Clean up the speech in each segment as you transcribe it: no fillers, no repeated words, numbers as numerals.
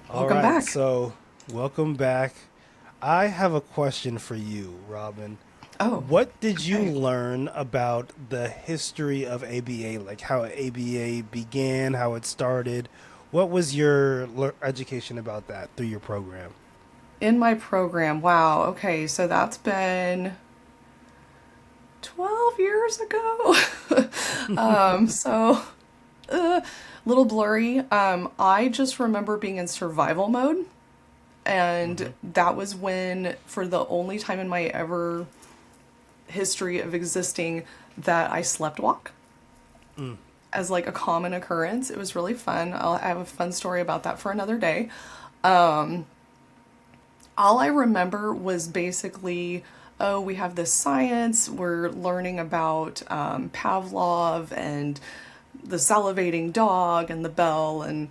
All Welcome right, back. so welcome back. I have a question for you, Robin. Oh, What did you okay. learn about the history of ABA, like how ABA began, how it started? What was your education about that through your program? In my program, wow. Okay, so that's been 12 years ago. So a little blurry. I just remember being in survival mode, and Hmm. that was when, for the only time in my ever history of existing, that I slept walk Mm. as like a common occurrence. It was really fun. I have a fun story about that for another day. All I remember was basically, oh, we have this science, we're learning about Pavlov and the salivating dog and the bell, and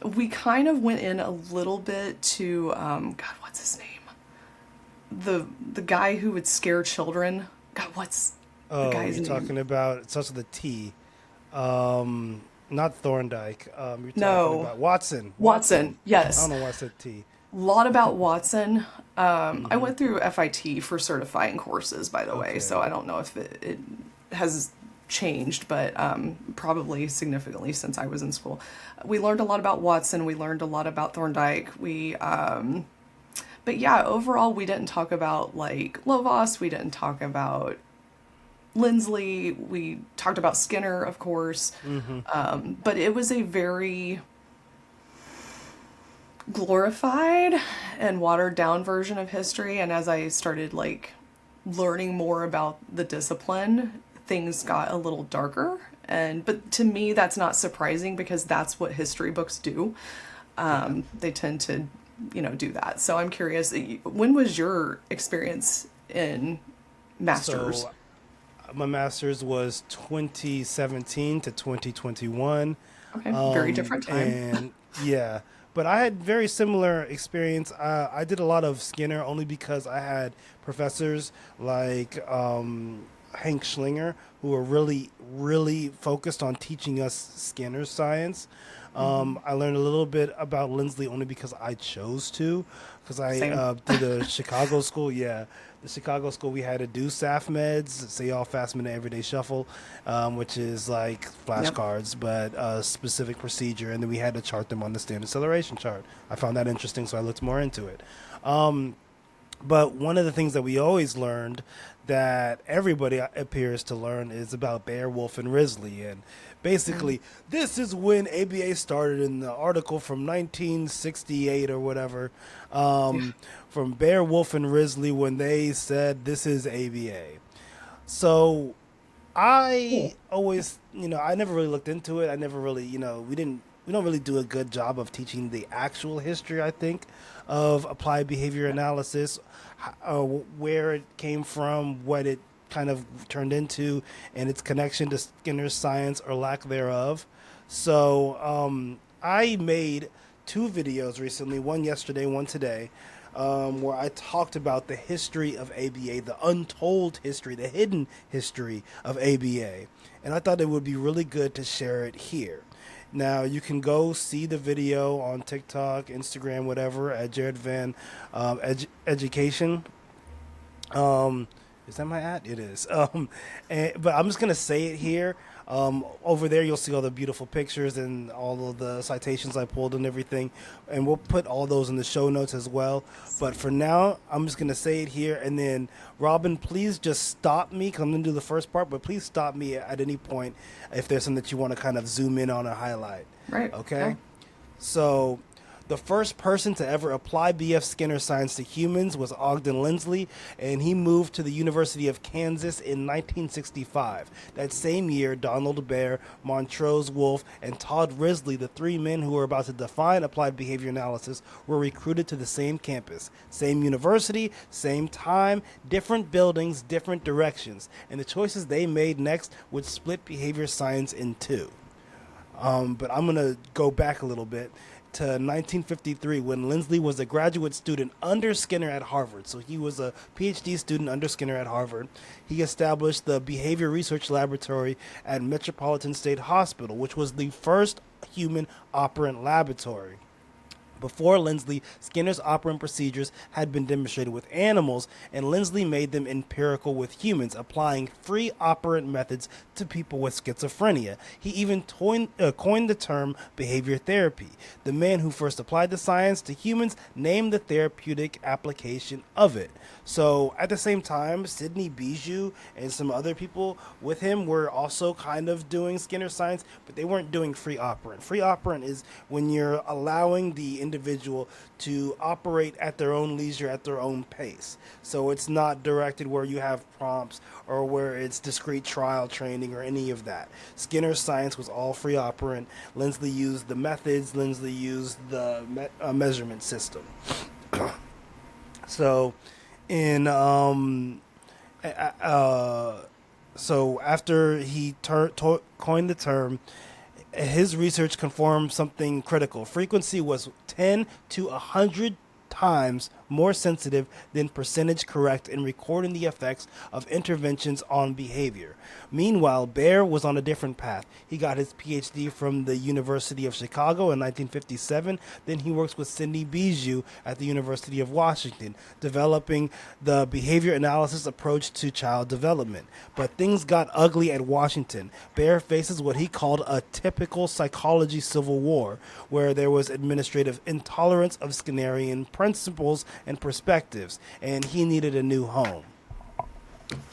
we kind of went in a little bit to, God, what's his name? The guy who would scare children. God, what's the Oh, guy's you're name? talking about it starts with a T. Not Thorndike. You're talking No, about Watson. Watson. Watson. I don't Yes, know why I said T. a lot about Watson. I Hmm. went through FIT for certifying courses, by the way, so Okay. I don't know if it has changed, but probably significantly since I was in school. We learned a lot about Watson. We learned a lot about Thorndike. But yeah, overall, we didn't talk about like Lovaas. We didn't talk about Lindsley. We talked about Skinner, of course, Hmm. but it was a very glorified and watered down version of history. And as I started like learning more about the discipline, things got a little darker. And but to me, that's not surprising because that's what history books do. Yeah. They tend to, do that. So I'm curious, when was your experience in masters? So my master's was 2017 to 2021. Okay, very different time. And yeah, but I had very similar experience. I did a lot of Skinner only because I had professors like Hank Schlinger who were really, really focused on teaching us Skinner science. I learned a little bit about Lindsley only because I chose to, because I Same. through the Chicago school. Yeah, the Chicago school we had to do SAF meds, say all fast minute everyday shuffle, which is like Yep. flashcards, but a specific procedure, and then we had to chart them on the standard acceleration chart. I found that interesting, so I looked more into it. But one of the things that we always learned that everybody appears to learn is about Beowulf and Risley. And basically, this is when ABA started in the article from 1968 or whatever, Yeah. from Beowulf and Risley when they said this is ABA. So I Cool. always, I never really looked into it. I never really, we don't really do a good job of teaching the actual history, I think, of applied behavior analysis, where it came from, what it kind of turned into, and its connection to Skinner's science or lack thereof. So I made two videos recently, one yesterday, one today, where I talked about the history of ABA, the untold history, the hidden history of ABA. And I thought it would be really good to share it here. Now, you can go see the video on TikTok, Instagram, whatever, at Jared Van Education. Um, is that my ad? It is. But I'm just gonna say it here. Over there, you'll see all the beautiful pictures and all of the citations I pulled and everything, and we'll put all those in the show notes as well. But for now, I'm just gonna say it here, and then Robin, please just stop me because I'm gonna do the first part. But please stop me at any point if there's something that you want to kind of zoom in on or highlight. Right. Yeah. Okay. So, the first person to ever apply B.F. Skinner science to humans was Ogden Lindsley, and he moved to the University of Kansas in 1965. That same year, Donald Bear, Montrose Wolfe, and Todd Risley, the three men who were about to define applied behavior analysis, were recruited to the same campus. Same university, same time, different buildings, different directions. And the choices they made next would split behavior science in two. But I'm going to go back a little bit to 1953 when Lindsley was a graduate student under Skinner at Harvard. So he was a PhD student under Skinner at Harvard. He established the Behavior Research Laboratory at Metropolitan State Hospital, which was the first human operant laboratory. Before Lindsley, Skinner's operant procedures had been demonstrated with animals, and Lindsley made them empirical with humans, applying free operant methods to people with schizophrenia. He even coined the term behavior therapy. The man who first applied the science to humans named the therapeutic application of it. So at the same time, Sidney Bijou and some other people with him were also kind of doing Skinner science, but they weren't doing free operant. Free operant is when you're allowing the individual to operate at their own leisure, at their own pace. So it's not directed where you have prompts or where it's discrete trial training or any of that. Skinner's science was all free operant. Lindsley used the methods, Lindsley used the measurement system. So in so after he coined the term, his research confirmed something critical. Frequency was 10 to 100 times more sensitive than percentage correct in recording the effects of interventions on behavior. Meanwhile, Baer was on a different path. He got his PhD from the University of Chicago in 1957. Then he works with Sidney Bijou at the University of Washington, developing the behavior analysis approach to child development. But things got ugly at Washington. Baer faces what he called a typical psychology civil war, where there was administrative intolerance of Skinnerian principles and perspectives, and he needed a new home.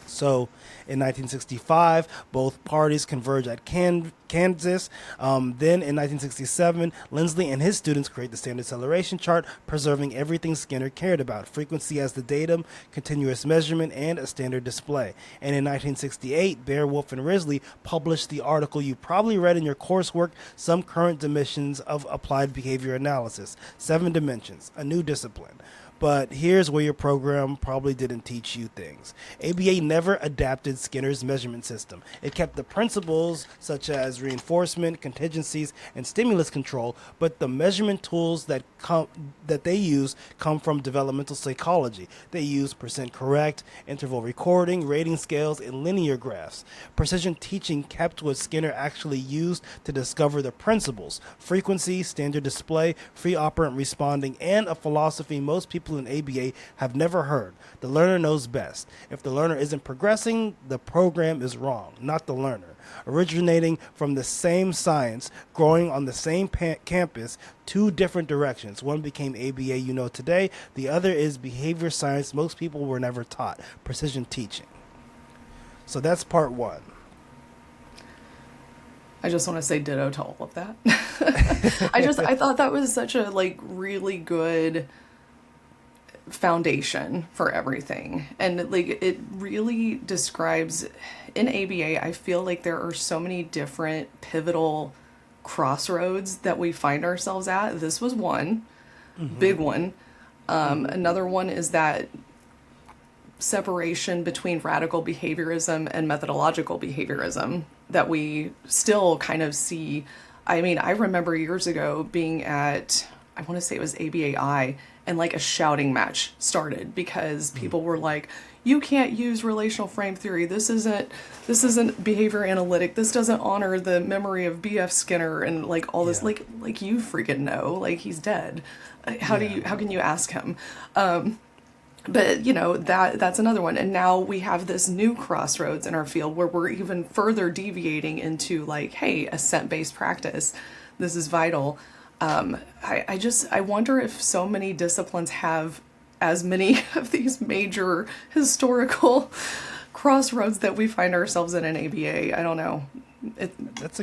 So in 1965, both parties converge at Kansas. Then in 1967, Lindsley and his students create the standard acceleration chart, preserving everything Skinner cared about: frequency as the datum, continuous measurement, and a standard display. And in 1968, Baer, Wolf, and Risley published the article you probably read in your coursework, Some Current Dimensions of Applied Behavior Analysis, 7 Dimensions, a New Discipline. But here's where your program probably didn't teach you things. ABA never adapted Skinner's measurement system. It kept the principles such as reinforcement, contingencies, and stimulus control, but the measurement tools that they use come from developmental psychology. They use percent correct, interval recording, rating scales, and linear graphs. Precision teaching kept what Skinner actually used to discover the principles: frequency, standard display, free operant responding, and a philosophy most people in ABA have never heard. The learner knows best. If the learner isn't progressing, the program is wrong, not the learner. Originating from the same science, growing on the same campus, 2 different directions. One became ABA you know today. The other is behavior science most people were never taught: precision teaching. So that's part 1. I just want to say ditto to all of that. I thought that was such a really good foundation for everything, and it really describes in ABA. I feel like there are so many different pivotal crossroads that we find ourselves at. This was one big one. Another one is that separation between radical behaviorism and methodological behaviorism that we still kind of see. I mean, I remember years ago being at, I want to say it was ABAI, and a shouting match started because people were like, you can't use relational frame theory. This isn't behavior analytic. This doesn't honor the memory of B.F. Skinner, and all this, you freaking know, he's dead. How can you ask him? But that's another one. And now we have this new crossroads in our field where we're even further deviating into hey, assent-based practice. This is vital. I wonder if so many disciplines have as many of these major historical crossroads that we find ourselves in ABA. I don't know. That's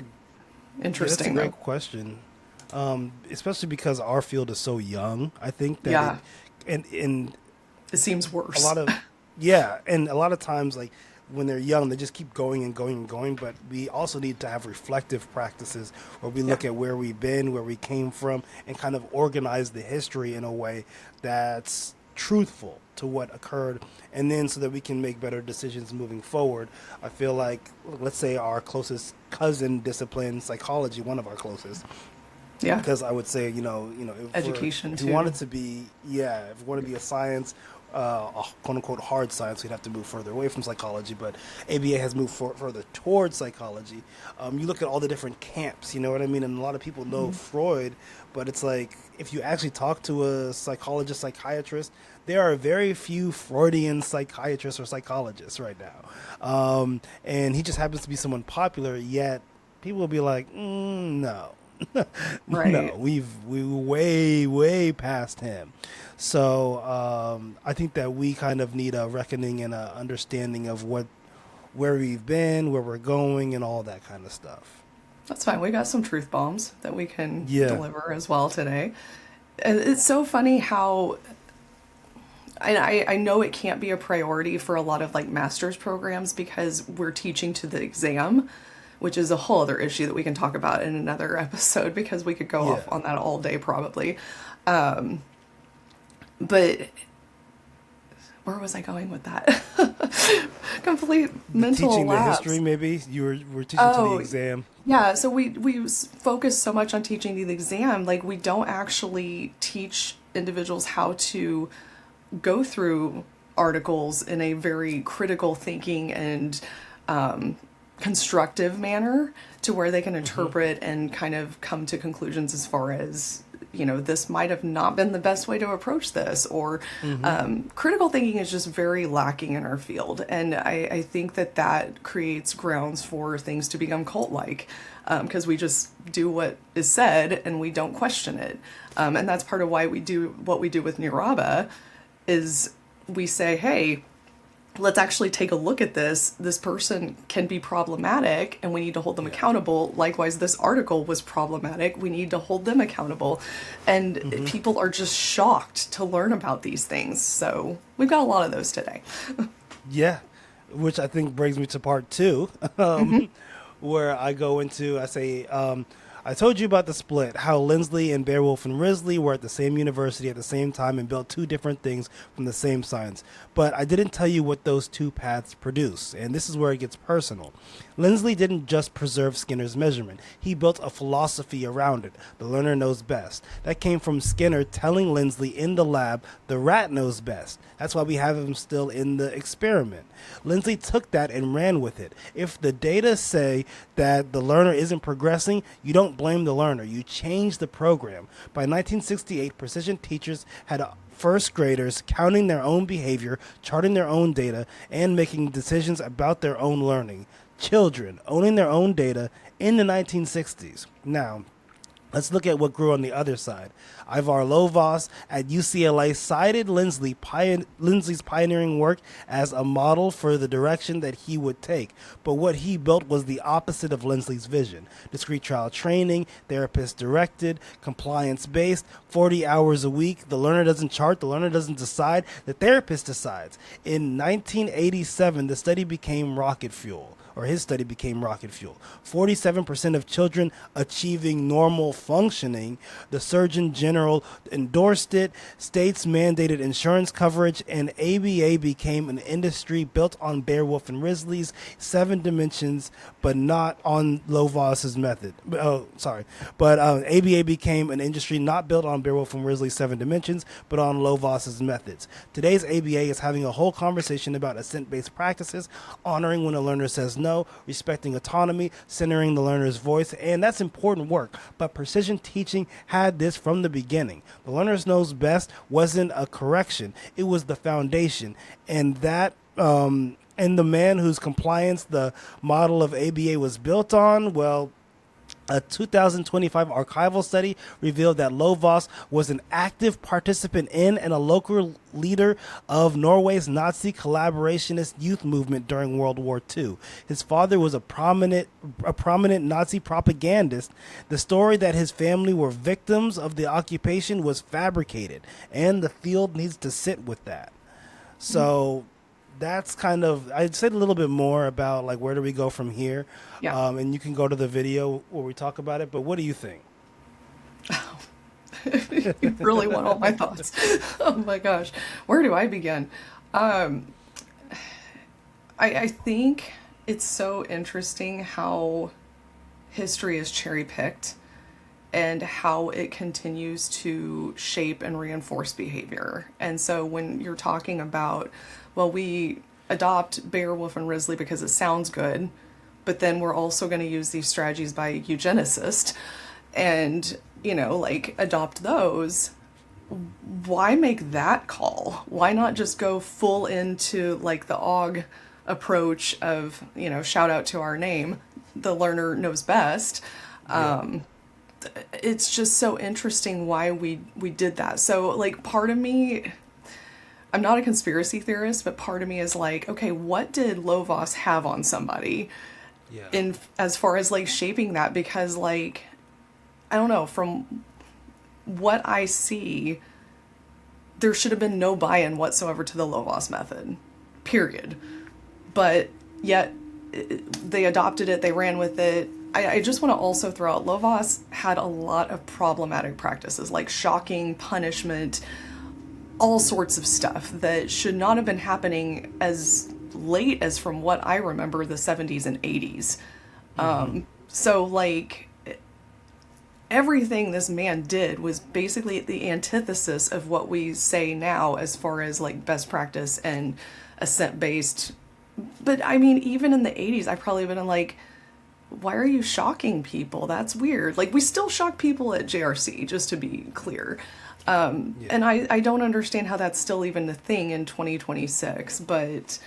interesting. That's a great question, especially because our field is so young. I think that and it seems worse. And a lot of times, when they're young, they just keep going and going and going. But we also need to have reflective practices where we look at where we've been, where we came from, and kind of organize the history in a way that's truthful to what occurred, and then so that we can make better decisions moving forward. I feel like, let's say our closest cousin discipline, psychology, one of our closest. Because I would say, if education if you want it to be, if you want to be a science quote unquote hard science. We'd have to move further away from psychology, but ABA has moved further towards psychology. You look at all the different camps, you know what I mean? And a lot of people know Freud, but it's like if you actually talk to a psychologist, psychiatrist, there are very few Freudian psychiatrists or psychologists right now. And he just happens to be someone popular, yet people will be like, no. No, Right. we were way past him. So I think that we kind of need a reckoning and a understanding of where we've been, where we're going, and all that kind of stuff. That's fine. We got some truth bombs that we can Yeah, deliver as well today. And it's so funny how I know it can't be a priority for a lot of like master's programs because we're teaching to the exam, which is a whole other issue that we can talk about in another episode because we could go yeah. off on that all day probably. But where was I going with that? Complete The mental teaching the history, lapse. maybe were teaching to the Oh, exam. yeah, so we focus so much on teaching the exam, like we don't actually teach individuals how to go through articles in a very critical thinking and constructive manner to where they can interpret and kind of come to conclusions as far as this might have not been the best way to approach this, or critical thinking is just very lacking in our field. And I think that that creates grounds for things to become cult-like because we just do what is said and we don't question it. And that's part of why we do what we do with Niraba is we say, hey, let's actually take a look at this. This person can be problematic and we need to hold them Yeah. accountable. Likewise, this article was problematic. We need to hold them accountable. And people are just shocked to learn about these things. So we've got a lot of those today. Yeah, which I think brings me to part two, where I say, I told you about the split, how Lindsley and Beowulf and Risley were at the same university at the same time and built two different things from the same science. But I didn't tell you what those two paths produce, and this is where it gets personal. Lindsley didn't just preserve Skinner's measurement. He built a philosophy around it. The learner knows best. That came from Skinner telling Lindsley in the lab, the rat knows best. That's why we have him still in the experiment. Lindsley took that and ran with it. If the data say that the learner isn't progressing, you don't blame the learner. You change the program. By 1968, precision teachers had first graders counting their own behavior, charting their own data, and making decisions about their own learning. Children owning their own data in the 1960s. Now, let's look at what grew on the other side. Ivar Lovaas at UCLA cited Lindsley's pioneering work as a model for the direction that he would take. But what he built was the opposite of Lindsley's vision. Discrete trial training, therapist directed, compliance based, 40 hours a week. The learner doesn't chart, the learner doesn't decide, the therapist decides. In 1987, the study became rocket fuel. Or his study became rocket fuel. 47% of children achieving normal functioning. The Surgeon General endorsed it. States mandated insurance coverage, and ABA became an industry built on Beowulf and Risley's 7 dimensions, but not on Lovaas's method. But ABA became an industry not built on Beowulf and Risley's 7 dimensions, but on Lovaas's methods. Today's ABA is having a whole conversation about assent-based practices, honoring when a learner says no, respecting autonomy, centering the learner's voice, and that's important work. But precision teaching had this from the beginning. The learner knows best wasn't a correction; it was the foundation, and and the man whose compliance the model of ABA was built on, well, a 2025 archival study revealed that Lovaas was an active participant in and a local leader of Norway's Nazi collaborationist youth movement during World War II. His father was a prominent Nazi propagandist. The story that his family were victims of the occupation was fabricated, and the field needs to sit with that. So that's kind of, I'd say a little bit more about like where do we go from here, Yeah. and you can go to the video where we talk about it. But what do you think? You really want all my thoughts. Oh my gosh. Where do I begin? I think it's so interesting how history is cherry picked and how it continues to shape and reinforce behavior. And so when you're talking about, well, we adopt bear, wolf, and grizzly because it sounds good, but then we're also going to use these strategies by eugenicists and, like adopt those. Why make that call? Why not just go full into like the OG approach of, shout out to our name, the learner knows best. Yeah. It's just so interesting why we did that. So like part of me, I'm not a conspiracy theorist, but part of me is like, okay, what did Lovas have on somebody Yeah. in as far as like shaping that? Because like I don't know, from what I see, there should have been no buy-in whatsoever to the Lovas method, period. But yet they adopted it, they ran with it. I just want to also throw out Lovas had a lot of problematic practices like shocking punishment, all sorts of stuff that should not have been happening as late as from what I remember the 70s and 80s. So like everything this man did was basically the antithesis of what we say now as far as like best practice and assent based. But I mean, even in the 80s, I probably would have been like, why are you shocking people? That's weird. Like, we still shock people at JRC, just to be clear. Yeah. And I don't understand how that's still even a thing in 2026, but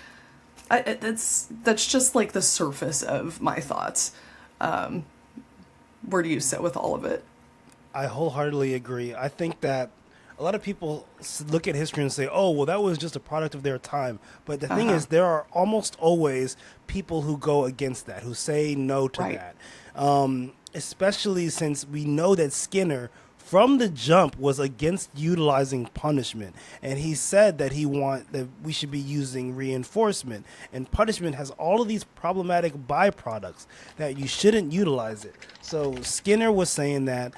that's just like the surface of my thoughts. Where do you sit with all of it? I wholeheartedly agree. I think that a lot of people look at history and say, "Oh, well, that was just a product of their time." But the thing is, there are almost always people who go against that, who say no to Right. that. Especially since we know that Skinner, from the jump, was against utilizing punishment, and he said that that we should be using reinforcement, and punishment has all of these problematic byproducts that you shouldn't utilize it. So Skinner was saying that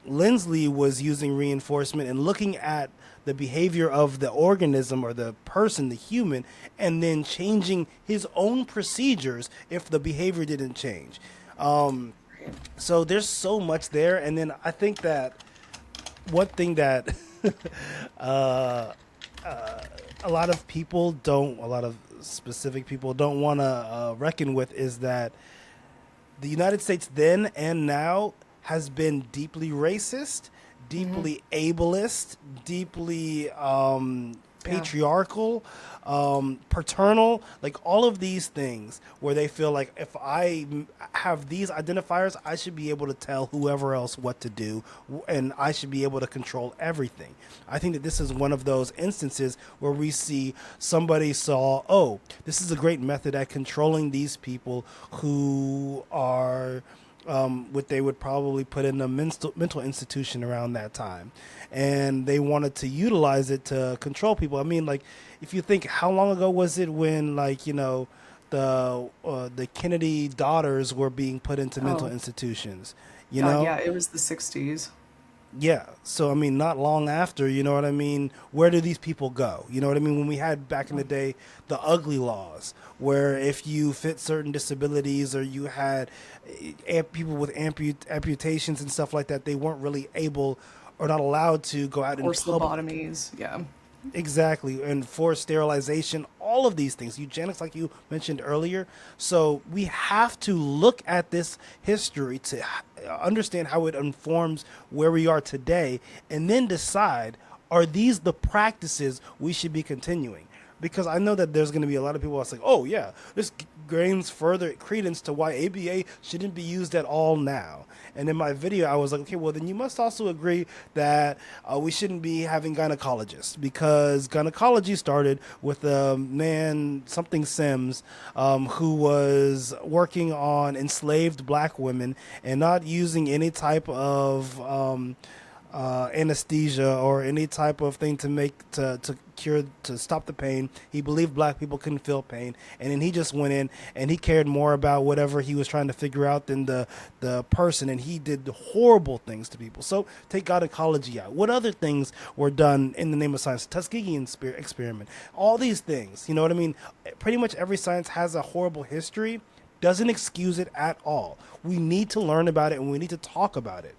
Lindsley was using reinforcement and looking at the behavior of the organism or the person, the human, and then changing his own procedures if the behavior didn't change. So there's so much there, and then I think that one thing that a lot of people don't, a lot of specific people don't want to reckon with is that the United States then and now has been deeply racist, deeply ableist, deeply Yeah. patriarchal, paternal, like all of these things where they feel like if have these identifiers, I should be able to tell whoever else what to do and I should be able to control everything. I think that this is one of those instances where we see somebody saw, oh, this is a great method at controlling these people who are what they would probably put in a mental institution around that time. And they wanted to utilize it to control people. I mean, like, if you think, how long ago was it when, like, the Kennedy daughters were being put into mental Oh, institutions? You God, know, yeah, it was the 60s. yeah. So, I mean, not long after, you know what I mean? Where do these people go? You know what I mean? When we had back in the day the ugly laws, where if you fit certain disabilities or you had people with amputations and stuff like that, they weren't really able or not allowed to go out in Horse public. lobotomies, yeah. Exactly, and forced sterilization, all of these things, eugenics, like you mentioned earlier. So we have to look at this history to understand how it informs where we are today, and then decide, are these the practices we should be continuing? Because I know that there's going to be a lot of people that's like, oh yeah, this gains further credence to why ABA shouldn't be used at all now. And in my video, I was like, okay, well then you must also agree that we shouldn't be having gynecologists, because gynecology started with a man, something Sims, who was working on enslaved black women and not using any type of anesthesia or any type of thing to cure, to stop the pain. He believed black people couldn't feel pain, and then he just went in and he cared more about whatever he was trying to figure out than the person, and he did horrible things to people. So take gynecology out. What other things were done in the name of science? Tuskegee experiment. All these things. You know what I mean? Pretty much every science has a horrible history. doesn't excuse it at all. We need to learn about it and we need to talk about it.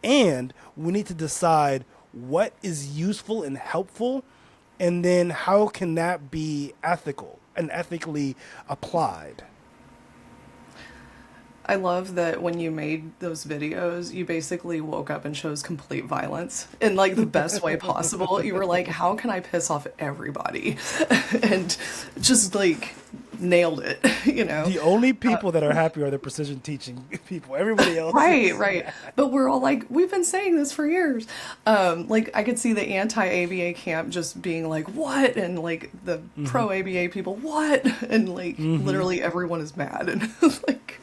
And we need to decide what is useful and helpful, and then how can that be ethical and ethically applied. I love that when you made those videos, you basically woke up and chose complete violence in like the best way possible. You were like, how can I piss off everybody? And just like nailed it, you know? The only people that are happy are the precision teaching people. Everybody else Right, is right. mad. But we're all like, we've been saying this for years. Like I could see the anti-ABA camp just being like, what? And like the pro-ABA people, what? And like literally everyone is mad. And like,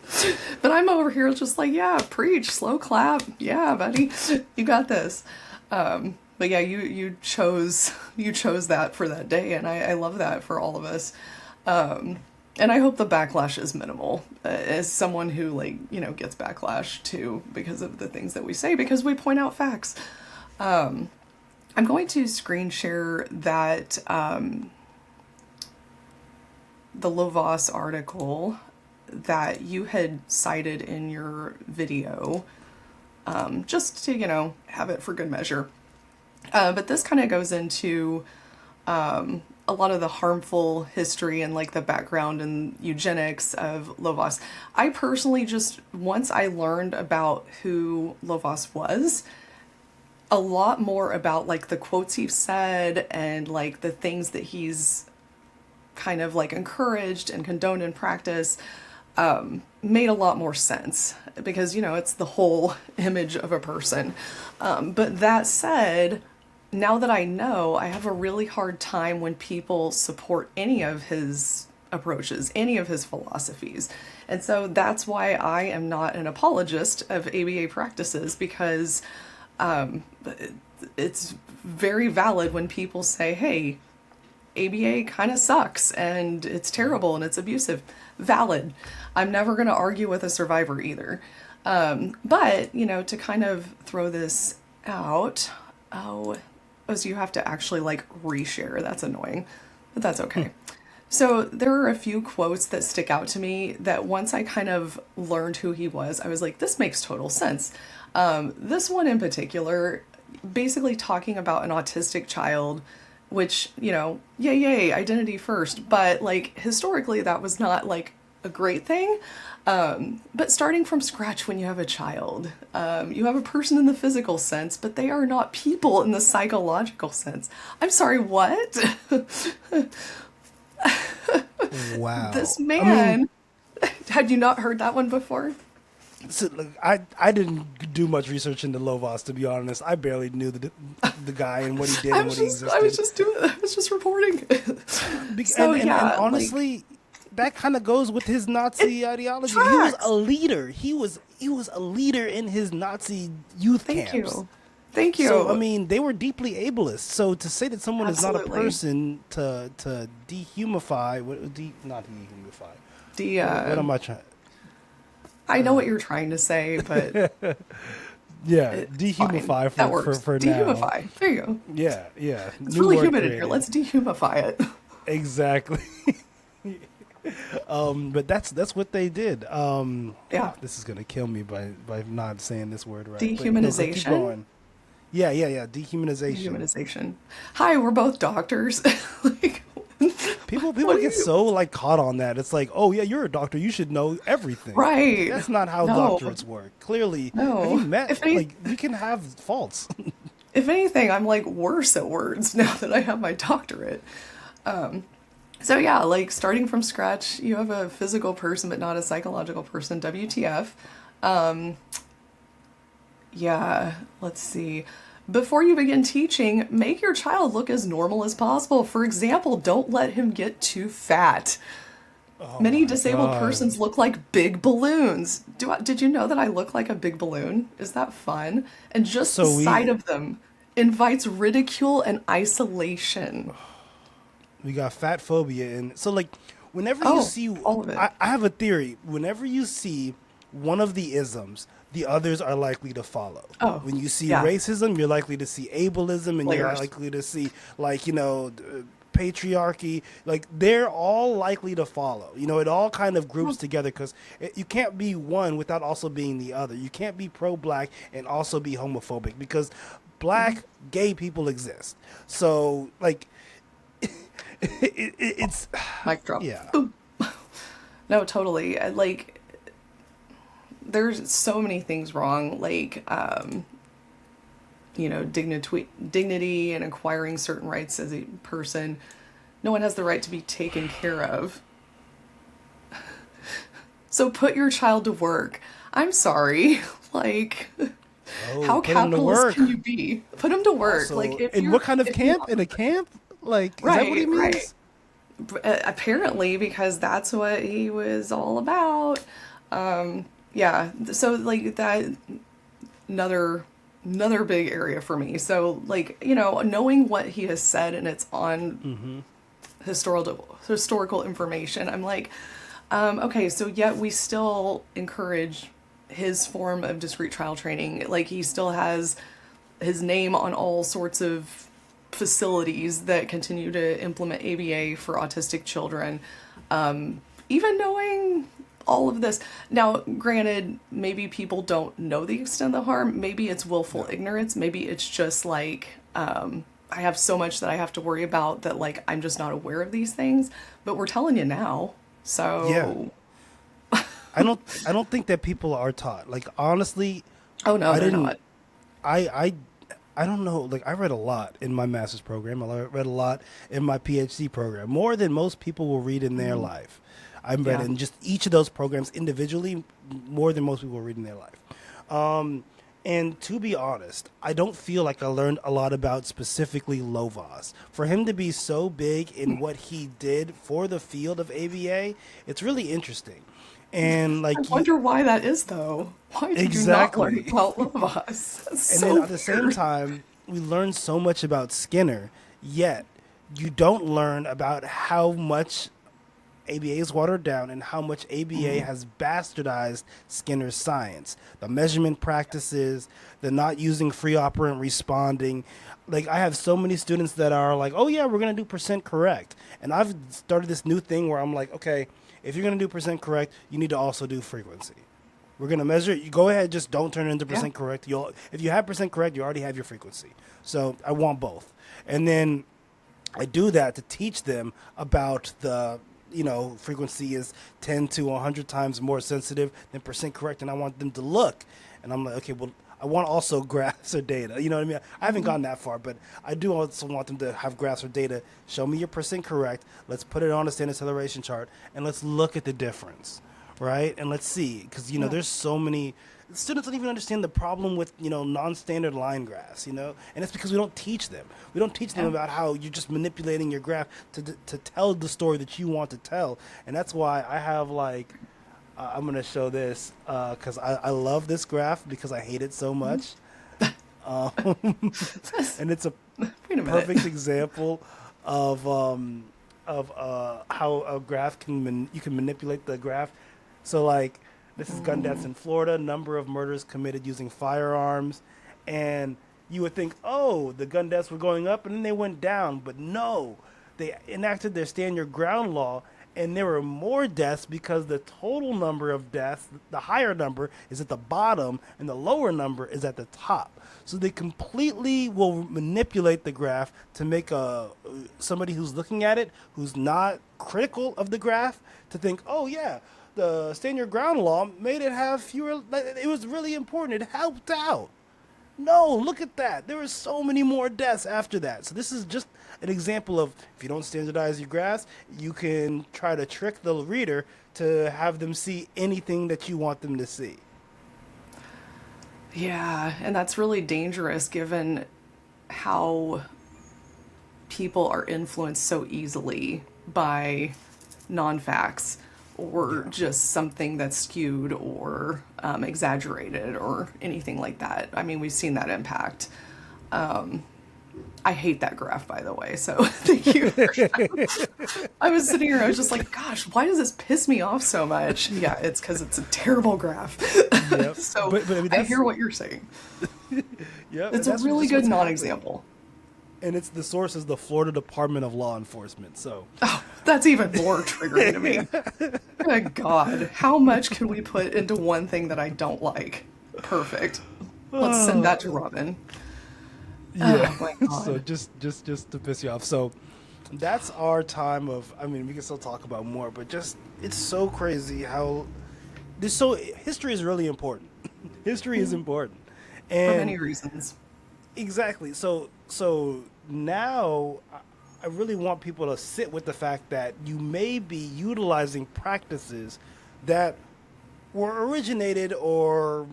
but I'm over here just like, yeah, preach, slow clap. Yeah, buddy, you got this. But yeah, you chose that for that day, and I love that for all of us. And I hope the backlash is minimal. As someone who like gets backlash too because of the things that we say, because we point out facts. I'm going to screen share that the Lovas article that you had cited in your video, just to have it for good measure. But this kind of goes into a lot of the harmful history and like the background and eugenics of Lovas. I personally just, once I learned about who Lovas was, a lot more about like the quotes he said and like the things that he's kind of like encouraged and condoned in practice, made a lot more sense because, it's the whole image of a person. But that said, now that I know, I have a really hard time when people support any of his approaches, any of his philosophies. And so that's why I am not an apologist of ABA practices, because it's very valid when people say, hey, ABA kind of sucks and it's terrible and it's abusive. Valid. I'm never going to argue with a survivor either. But, to kind of throw this out, so you have to actually like reshare. That's annoying, but that's okay. So there are a few quotes that stick out to me that once I kind of learned who he was, I was like, this makes total sense. This one in particular, basically talking about an autistic child, which, yay, identity first. But like historically, that was not like a great thing. But starting from scratch when you have a child, you have a person in the physical sense, but they are not people in the psychological sense. I'm sorry, what? Wow. This I man, mean, had you not heard that one before? so, look, I didn't do much research into Lovas, to be honest. I barely knew the guy and what he did and what he existed. I was just reporting. So And yeah, like, honestly, that kind of goes with his Nazi ideology. He was tracks. a leader. He was a leader in his Nazi youth Thank camps. you. Thank you. So I mean, they were deeply ableist. So to say that someone is not a Absolutely. person to dehumify, not dehumify. The What am I trying? I know what you're trying to say, but Yeah, it's fine. dehumify That works. for now. Dehumify. There you go. Yeah. It's New really word humid in here. created. Let's dehumify it. Exactly. But that's what they did. Yeah. This is gonna kill me by not saying this word right. But no, keep Dehumanization? going. Yeah. Dehumanization. Dehumanization. Hi, we're both doctors. Like, People what do get you- so like caught on that. It's like, oh yeah, you're a doctor. You should know everything. Right. That's not how No. doctorates work. Clearly, No. have you met? If any- Like, you can have faults. If anything, I'm like worse at words now that I have my doctorate. So yeah, like starting from scratch, you have a physical person but not a psychological person. WTF? Yeah, let's see. Before you begin teaching, make your child look as normal as possible. For example, don't let him get too fat. Many my disabled God. persons look like big balloons. Did you know that I look like a big balloon? Is that fun? And just So the sight of them invites ridicule and isolation. We got fat phobia, and so like whenever you Oh, see, all of it. I have a theory. Whenever you see one of the isms, the others are likely to follow. Oh, When you see yeah. racism, you're likely to see ableism, and you're Layers. likely to see like patriarchy, like they're all likely to follow. You know, it all kind of groups together because you can't be one without also being the other. You can't be pro-black and also be homophobic because Mhm. black gay people exist. So like it's Mic drop. yeah. Boom. No, totally. Like, there's so many things wrong. Like, dignity and acquiring certain rights as a person. No one has the right to be taken care of. So put your child to work. I'm sorry. Like, Oh, how put them to capitalist can work. you be? Put them to work. Like, Also, in what kind of if you, camp? In a camp? Like, is that what he right, right. means? Apparently, because that's what he was all about. Yeah. So, like, that, another big area for me. So, like, knowing what he has said and it's on Mm-hmm. historical information, I'm like, okay, so yet we still encourage his form of discrete trial training. Like, he still has his name on all sorts of facilities that continue to implement ABA for autistic children. Even knowing all of this. Now, granted, maybe people don't know the extent of the harm. Maybe it's willful No. ignorance. Maybe it's just like, I have so much that I have to worry about that, like, I'm just not aware of these things. But we're telling you now. Yeah. So, I don't think that people are taught. Like honestly, oh no, I they're didn't not. I I don't know. Like I read a lot in my master's program. I read a lot in my PhD program. More than most people will read in their life. I read Yeah. in just each of those programs individually more than most people will read in their life. Um, and to be honest, I don't feel like I learned a lot about specifically Lovas. For him to be so big in what he did for the field of ABA, it's really interesting. And I like you, wonder why that is, though. Why did you not learn exactly. about Lovas? That's And then so at the same weird. time, we learn so much about Skinner, yet you don't learn about how much ABA is watered down and how much ABA has bastardized Skinner's science. The measurement practices, the not using free operant responding. Like, I have so many students that are like, oh, yeah, we're going to do percent correct. And I've started this new thing where I'm like, okay, if you're going to do percent correct, you need to also do frequency. We're gonna measure it. You go ahead, just don't turn it into Yeah. percent correct. You'll if you have percent correct, you already have your frequency. So I want both, and then I do that to teach them about the frequency is 10 to 100 times more sensitive than percent correct, and I want them to look, and I'm like, okay, well. I want also graphs or data. You know what I mean? I haven't Mhm. gotten that far, but I do also want them to have graphs or data. Show me your percent correct. Let's put it on a standard acceleration chart, and let's look at the difference, right? And let's see, because Yeah. there's so many students don't even understand the problem with non-standard line graphs, and it's because we don't teach them. We don't teach them Yeah. about how you're just manipulating your graph to tell the story that you want to tell, and that's why I have like I'm gonna show this because I love this graph because I hate it so Mhm. much, um, and it's a Wait a minute. perfect example of how a graph you can manipulate the graph. So like this is gun deaths in Florida, number of murders committed using firearms, and you would think, oh, the gun deaths were going up and then they went down, but no, they enacted their stand your ground law. And there were more deaths because the total number of deaths, the higher number is at the bottom and the lower number is at the top. So they completely will manipulate the graph to make somebody who's looking at it, who's not critical of the graph, to think, oh yeah, the stand your ground law made it have fewer. It was really important. It helped out. No, look at that. There were so many more deaths after that. So this is just an example of if you don't standardize your graphs, you can try to trick the reader to have them see anything that you want them to see. Yeah, and that's really dangerous given how people are influenced so easily by non-facts or Yeah. just something that's skewed or exaggerated or anything like that. I mean, we've seen that impact. I hate that graph, by the way. So thank you. I was sitting here, I was just like, gosh, why does this piss me off so much? Yeah, it's because it's a terrible graph. Yep. So But I mean I hear that's what you're saying. yep, and It's a that's really just good what's happening. non-example. and it's the source is the Florida Department of Law Enforcement. So Oh, that's even more triggering to me. Good God. How much can we put into one thing that I don't like? Perfect. Let's send that to Robin. yeah, Oh my so God. just to piss you off. So that's our time of. I mean, we can still talk about more, but just it's so crazy how this. So history is really important. History is important, For and many reasons. exactly. So now I really want people to sit with the fact that you may be utilizing practices that were originated or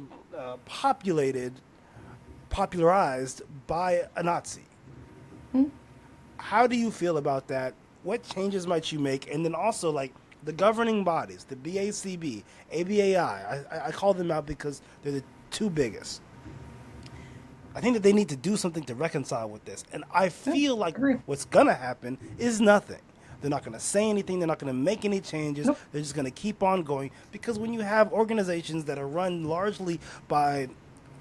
popularized by a Nazi. How do you feel about that? What changes might you make? And then also like the governing bodies, the BACB, ABAI. I call them out because they're the two biggest. I think that they need to do something to reconcile with this. And I Yeah, feel like agree. what's going to happen is nothing. They're not going to say anything. They're not going to make any changes. Nope. They're just going to keep on going. Because when you have organizations that are run largely by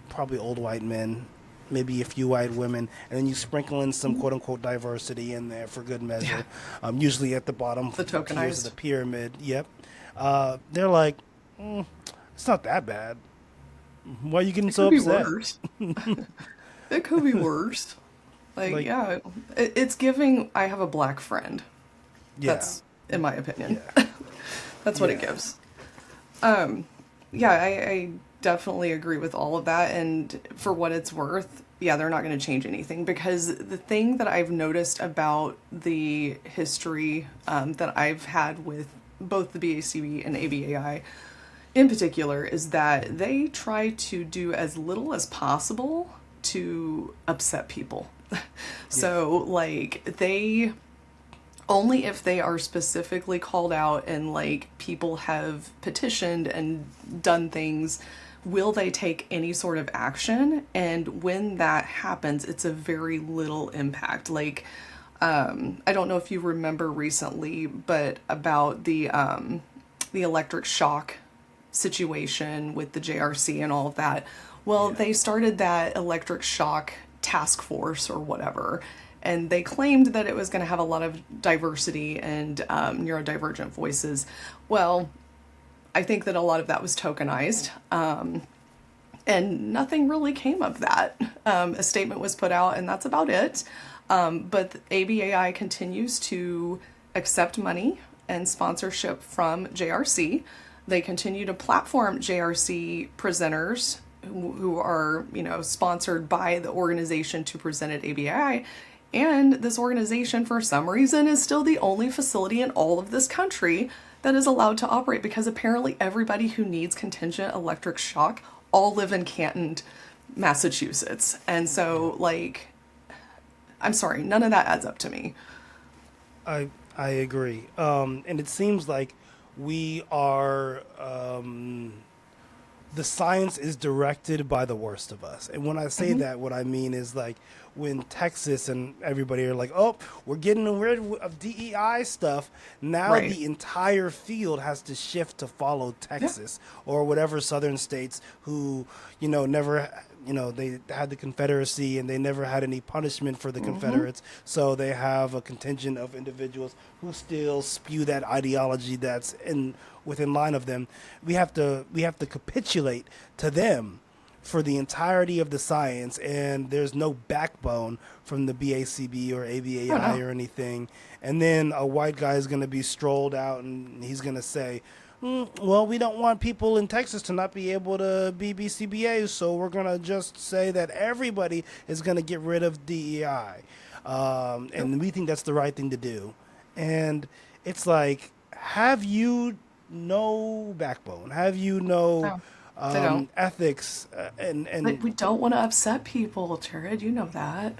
probably old white men, maybe a few white women, and then you sprinkle in some quote unquote diversity in there for good Yeah. measure, usually at the bottom The tiers of the tokenized. pyramid. Yep. They're like, it's not that bad. Why are you getting It so could be upset? worse. It could be worse. Like, Like, yeah, it's giving I have a black friend. yeah, That's, in my opinion, yeah, that's what it yeah. gives. Yeah, I definitely agree with all of that. And for what it's worth, yeah, they're not going to change anything because the thing that I've noticed about the history that I've had with both the BACB and ABAI in particular is that they try to do as little as possible to upset people. Yeah. So, like, they only if they are specifically called out and like people have petitioned and done things will they take any sort of action, and when that happens it's a very little impact. Like I don't know if you remember recently but about the electric shock situation with the JRC and all of that. Well, Yeah. they started that electric shock task force or whatever, and they claimed that it was going to have a lot of diversity and neurodivergent voices. Well, I think that a lot of that was tokenized, and nothing really came of that. A statement was put out, and that's about it. But ABAI continues to accept money and sponsorship from JRC. They continue to platform JRC presenters who are, sponsored by the organization to present at ABAI. And this organization, for some reason, is still the only facility in all of this country that is allowed to operate because apparently everybody who needs contingent electric shock all live in Canton, Massachusetts. And so, like, I'm sorry, none of that adds up to me. I agree. And it seems like we are the science is directed by the worst of us. And when I say Hmm. that, what I mean is like when Texas and everybody are like, "Oh, we're getting rid of DEI stuff." Now Right. the entire field has to shift to follow Yeah. Texas or whatever southern states who, never, they had the Confederacy and they never had any punishment for the Hmm. Confederates. So they have a contingent of individuals who still spew that ideology that's in within line of them. We have to capitulate to them for the entirety of the science, and there's no backbone from the BACB or Oh, ABAI no. or anything. And then a white guy is going to be strolled out and he's going to say, well, we don't want people in Texas to not be able to be BCBAs, so we're going to just say that everybody is going to get rid of DEI. Nope. And we think that's the right thing to do. And it's like, have you no backbone? Have you no No, they don't. ethics? And But we don't want to upset people, Jared. You know that.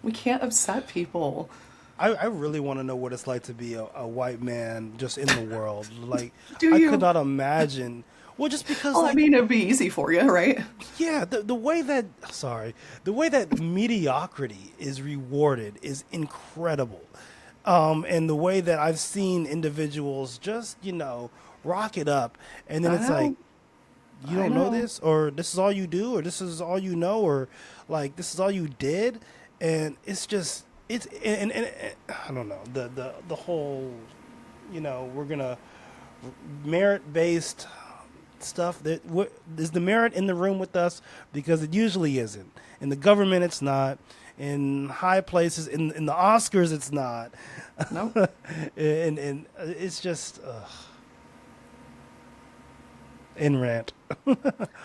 We can't upset people. I really want to know what it's like to be a white man just in the world. Like, Do I could you? not imagine. Well, just because, Well, I like, mean, it'd be easy for you, right? yeah, the way that mediocrity is rewarded is incredible. And the way that I've seen individuals just, rock it up, and then I it's like, know. you I don't know know. this, or this is all you do, or this is all you know, or like this is all you did. And it's just it's and I don't know the whole, we're gonna merit based stuff. Is the merit in the room with us? Because it usually isn't. In the government, it's not. In high places, in the Oscars, it's not. Nope. And it's just in rant. No, R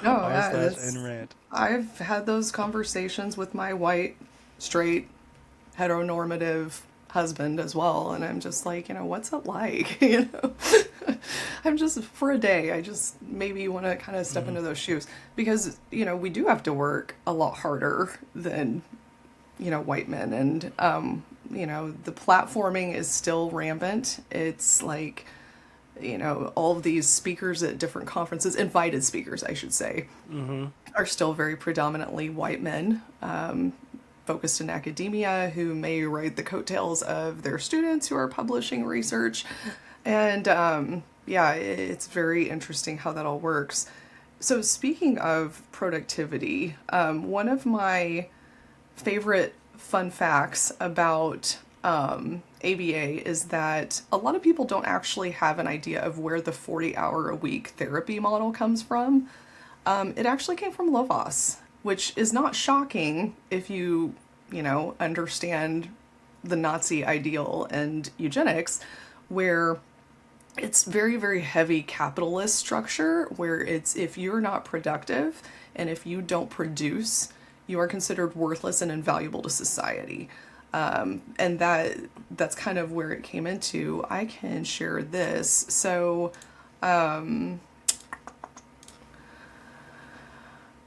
yeah, slash that's. in rant. I've had those conversations with my white, straight, heteronormative husband as well, and I'm just like, what's it like? I'm just for a day. I just maybe want to kind of step into those shoes because we do have to work a lot harder than white men, and the platforming is still rampant. It's like all of these speakers at different conferences, invited speakers, I should say, are still very predominantly white men, focused in academia, who may ride the coattails of their students who are publishing research. And yeah, it's very interesting how that all works. So, speaking of productivity, one of my favorite fun facts about ABA is that a lot of people don't actually have an idea of where the 40-hour-a-week therapy model comes from. It actually came from Lovas, which is not shocking if you understand the Nazi ideal and eugenics, where it's very, very heavy capitalist structure, where it's if you're not productive and if you don't produce, you are considered worthless and invaluable to society. And that's kind of where it came into. I can share this. So I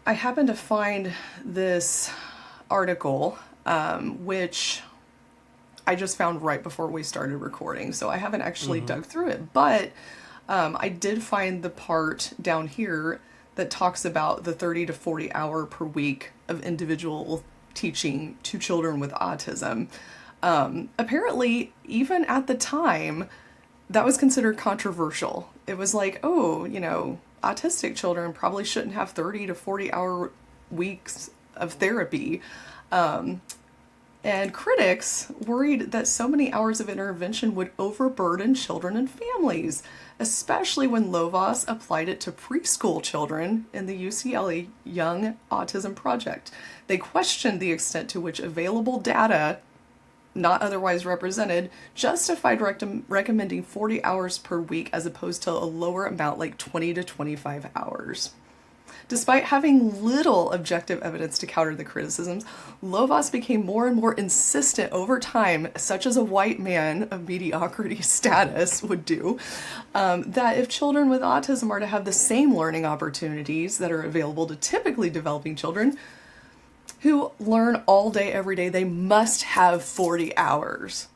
happened to find this article, which I just found right before we started recording. So I haven't actually dug through it. But I did find the part down here that talks about the 30 to 40 hour per week of individual teaching to children with autism. Apparently, even at the time, that was considered controversial. It was like, oh, autistic children probably shouldn't have 30 to 40-hour weeks of therapy. And critics worried that so many hours of intervention would overburden children and families, especially when Lovas applied it to preschool children in the UCLA Young Autism Project. They questioned the extent to which available data, not otherwise represented, justified recommending 40 hours per week as opposed to a lower amount like 20 to 25 hours. Despite having little objective evidence to counter the criticisms, Lovas became more and more insistent over time, such as a white man of mediocrity status would do, that if children with autism are to have the same learning opportunities that are available to typically developing children who learn all day, every day, they must have 40 hours.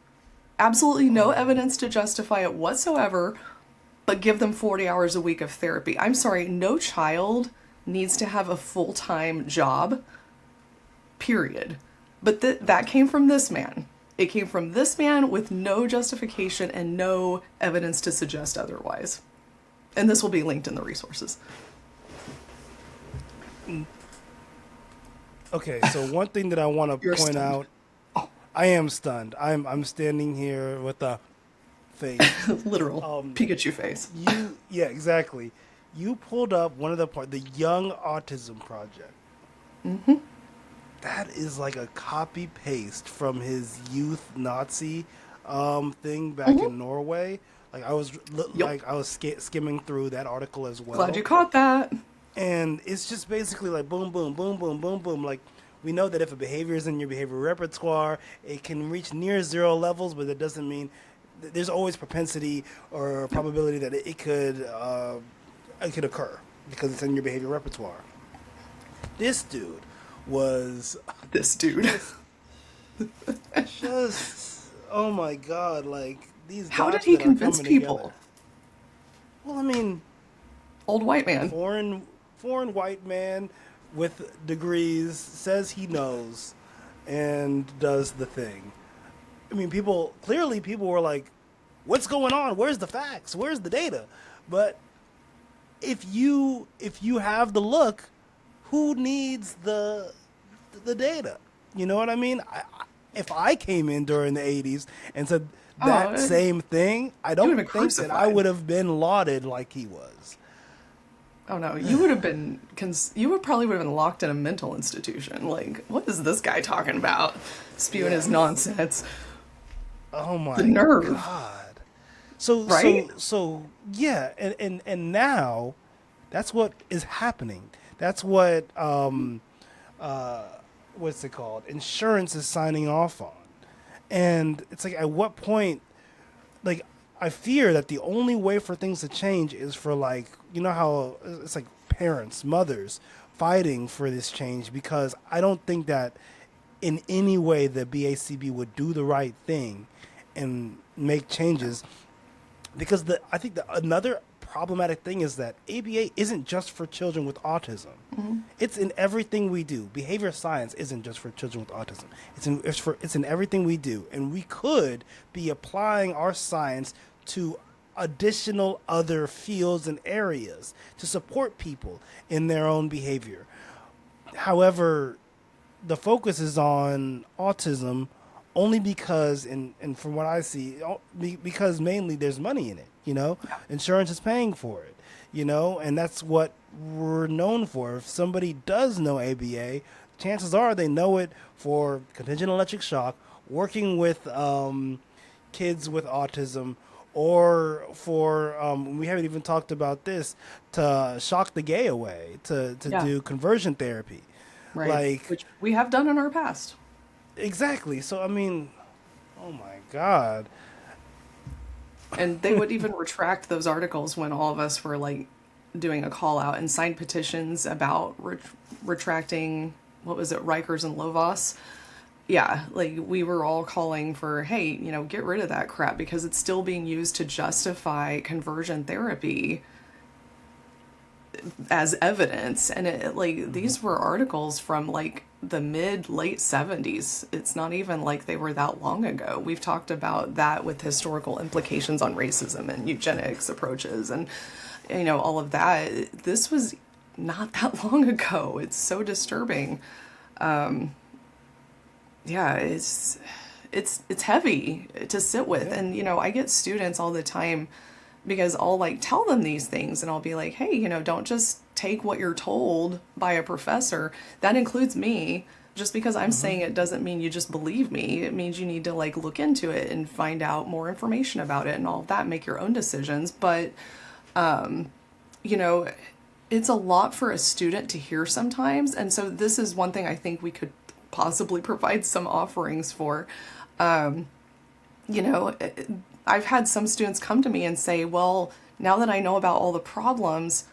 Absolutely no evidence to justify it whatsoever, but give them 40 hours a week of therapy. I'm sorry, no child needs to have a full-time job, period. But that came from this man. It came from this man with no justification and no evidence to suggest otherwise. And this will be linked in the resources. Okay, so one thing that I want to You're point stunned. out, I am stunned. I'm standing here with a face. Literal Pikachu face. Yeah, exactly. You pulled up one of the Young Autism Project. That is like a copy paste from his youth Nazi thing back in Norway. Like I was skimming through that article as well. Glad you caught that. And it's just basically like boom, boom, boom, boom, boom, boom. Like we know that if a behavior is in your behavior repertoire, it can reach near zero levels, but that doesn't mean there's always propensity or probability that it could occur because it's in your behavior repertoire. This dude was This dude. just oh my god, like these How did dots he that are convince coming people? together. Well, I mean, Old white man. foreign white man with degrees says he knows and does the thing. I mean, people were like, "What's going on? Where's the facts? Where's the data?" But if you have the look, who needs the data? You know what I mean? If I came in during the 80s and said that Oh, same thing, I you would don't have been think that I crucified. would have been lauded like he was. Oh no, you would have been. You would probably would have been locked in a mental institution. Like, what is this guy talking about? Spewing his Yes. nonsense. Oh The my nerve, God. So right? so so yeah, and now that's what is happening. That's what what's it called? Insurance is signing off on. And it's like at what point like I fear that the only way for things to change is for like you know how it's like parents, mothers fighting for this change because I don't think that in any way the BACB would do the right thing and make changes because the I think the another problematic thing is that ABA isn't just for children with autism. It's in everything we do. Behavior science isn't just for children with autism. It's in everything we do, and we could be applying our science to additional other fields and areas to support people in their own behavior. However, the focus is on autism only because and from what I see because mainly there's money in it, you know, insurance is paying for it, you know, and that's what we're known for. If somebody does know ABA, chances are they know it for contingent electric shock, working with kids with autism, or for we haven't even talked about this to shock the gay away to Yeah, do conversion therapy right. like Which we have done in our past. exactly. So I mean, oh my God. And they would even retract those articles when all of us were like doing a call out and signed petitions about retracting, what was it, Rikers and Lovas. Yeah, like we were all calling for, hey, get rid of that crap because it's still being used to justify conversion therapy as evidence. And like Hmm. these were articles from like the mid late 70s. It's not even like they were that long ago. We've talked about that with historical implications on racism and eugenics approaches and all of that. This was not that long ago. It's so disturbing. Yeah, it's heavy to sit with. Yeah. And I get students all the time because I'll like tell them these things and I'll be like, hey, don't just take what you're told by a professor. That includes me. Just because I'm Hmm. saying it doesn't mean you just believe me. It means you need to like look into it and find out more information about it and all of that, make your own decisions. But you know, it's a lot for a student to hear sometimes. And so this is one thing I think we could possibly provide some offerings for. You know, I've had some students come to me and say, well, now that I know about all the problems,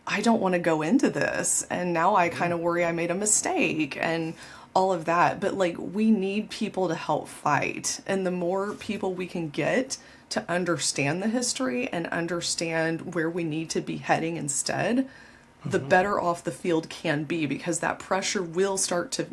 I don't want to go into this. And now I kind Yeah. of worry I made a mistake and all of that. But like, we need people to help fight. And the more people we can get to understand the history and understand where we need to be heading instead, the Hmm. better off the field can be because that pressure will start to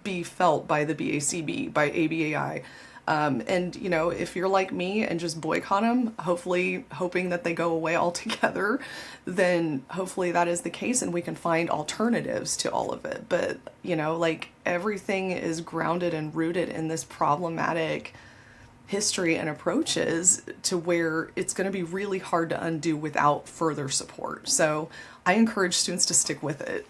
be felt by the BACB, by ABAI. And if you're like me and just boycott them, hopefully hoping that they go away altogether, then hopefully that is the case and we can find alternatives to all of it. But like everything is grounded and rooted in this problematic history and approaches to where it's going to be really hard to undo without further support. So I encourage students to stick with it.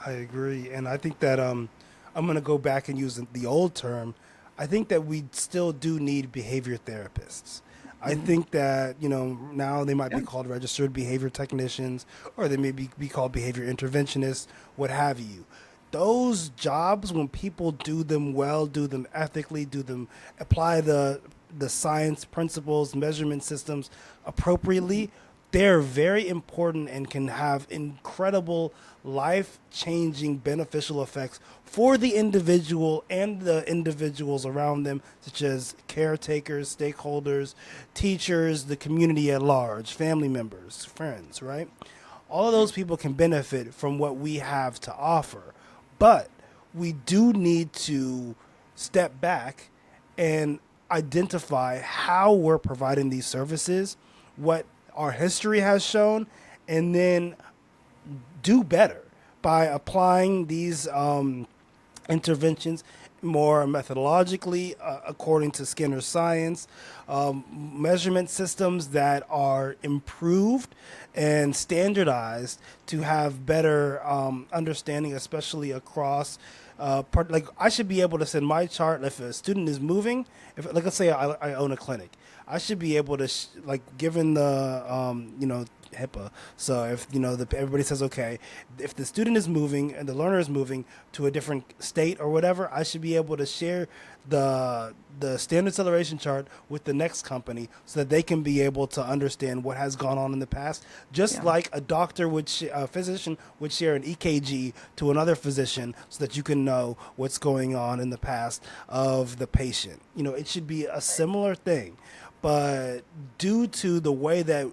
I agree, and I think that I'm gonna go back and use the old term. I think that we still do need behavior therapists. I think that now they might Yeah. be called registered behavior technicians, or they may be called behavior interventionists, what have you. Those jobs, when people do them well, do them ethically, do them apply the science principles, measurement systems appropriately, they're very important and can have incredible life changing beneficial effects for the individual and the individuals around them, such as caretakers, stakeholders, teachers, the community at large, family members, friends, right? All of those people can benefit from what we have to offer. But we do need to step back and identify how we're providing these services, what our history has shown, and then do better by applying these interventions more methodologically, according to Skinner's science, measurement systems that are improved and standardized to have better understanding, especially across. Like I should be able to send my chart if a student is moving. If like let's say I own a clinic, I should be able to like given the HIPAA. So if everybody says okay, if the student is moving and the learner is moving to a different state or whatever, I should be able to share the standard acceleration chart with the next company so that they can be able to understand what has gone on in the past. Just Yeah. like a doctor would, a physician would share an EKG to another physician so that you can know what's going on in the past of the patient. It should be a similar thing, but due to the way that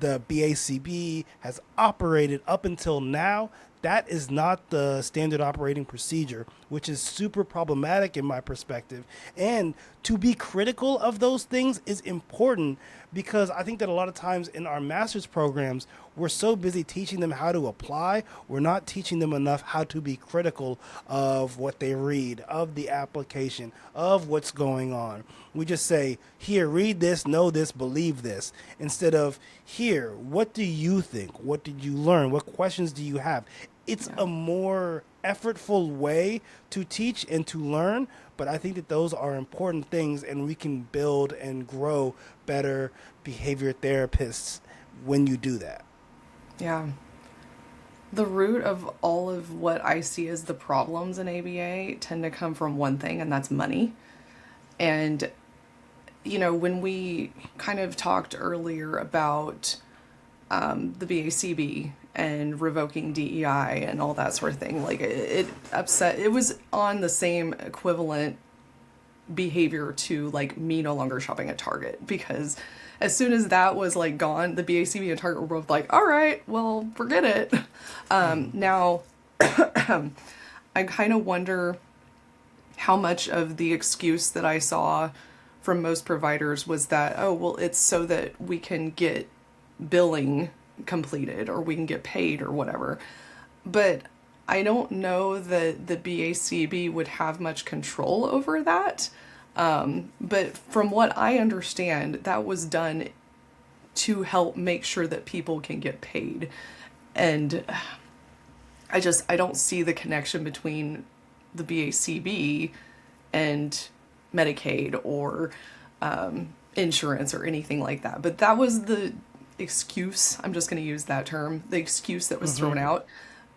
the BACB has operated up until now, that is not the standard operating procedure, which is super problematic in my perspective. And to be critical of those things is important because I think that a lot of times in our master's programs, we're so busy teaching them how to apply, we're not teaching them enough how to be critical of what they read, of the application, of what's going on. We just say, here, read this, know this, believe this, instead of, here, what do you think? What did you learn? What questions do you have? It's Yeah. a more effortful way to teach and to learn, but I think that those are important things, and we can build and grow better behavior therapists when you do that. Yeah. The root of all of what I see as the problems in ABA tend to come from one thing, and that's money. And, when we kind of talked earlier about the BACB and revoking DEI and all that sort of thing, like it upset, it was on the same equivalent behavior to like me no longer shopping at Target because as soon as that was like gone, the BACB and Target were both like, all right, well, forget it. Now, I kind of wonder how much of the excuse that I saw from most providers was that, oh, well, it's so that we can get billing completed or we can get paid or whatever. But I don't know that the BACB would have much control over that. But from what I understand, that was done to help make sure that people can get paid. And I don't see the connection between the BACB and Medicaid or insurance or anything like that. But that was the excuse. I'm just going to use that term, the excuse that was thrown out.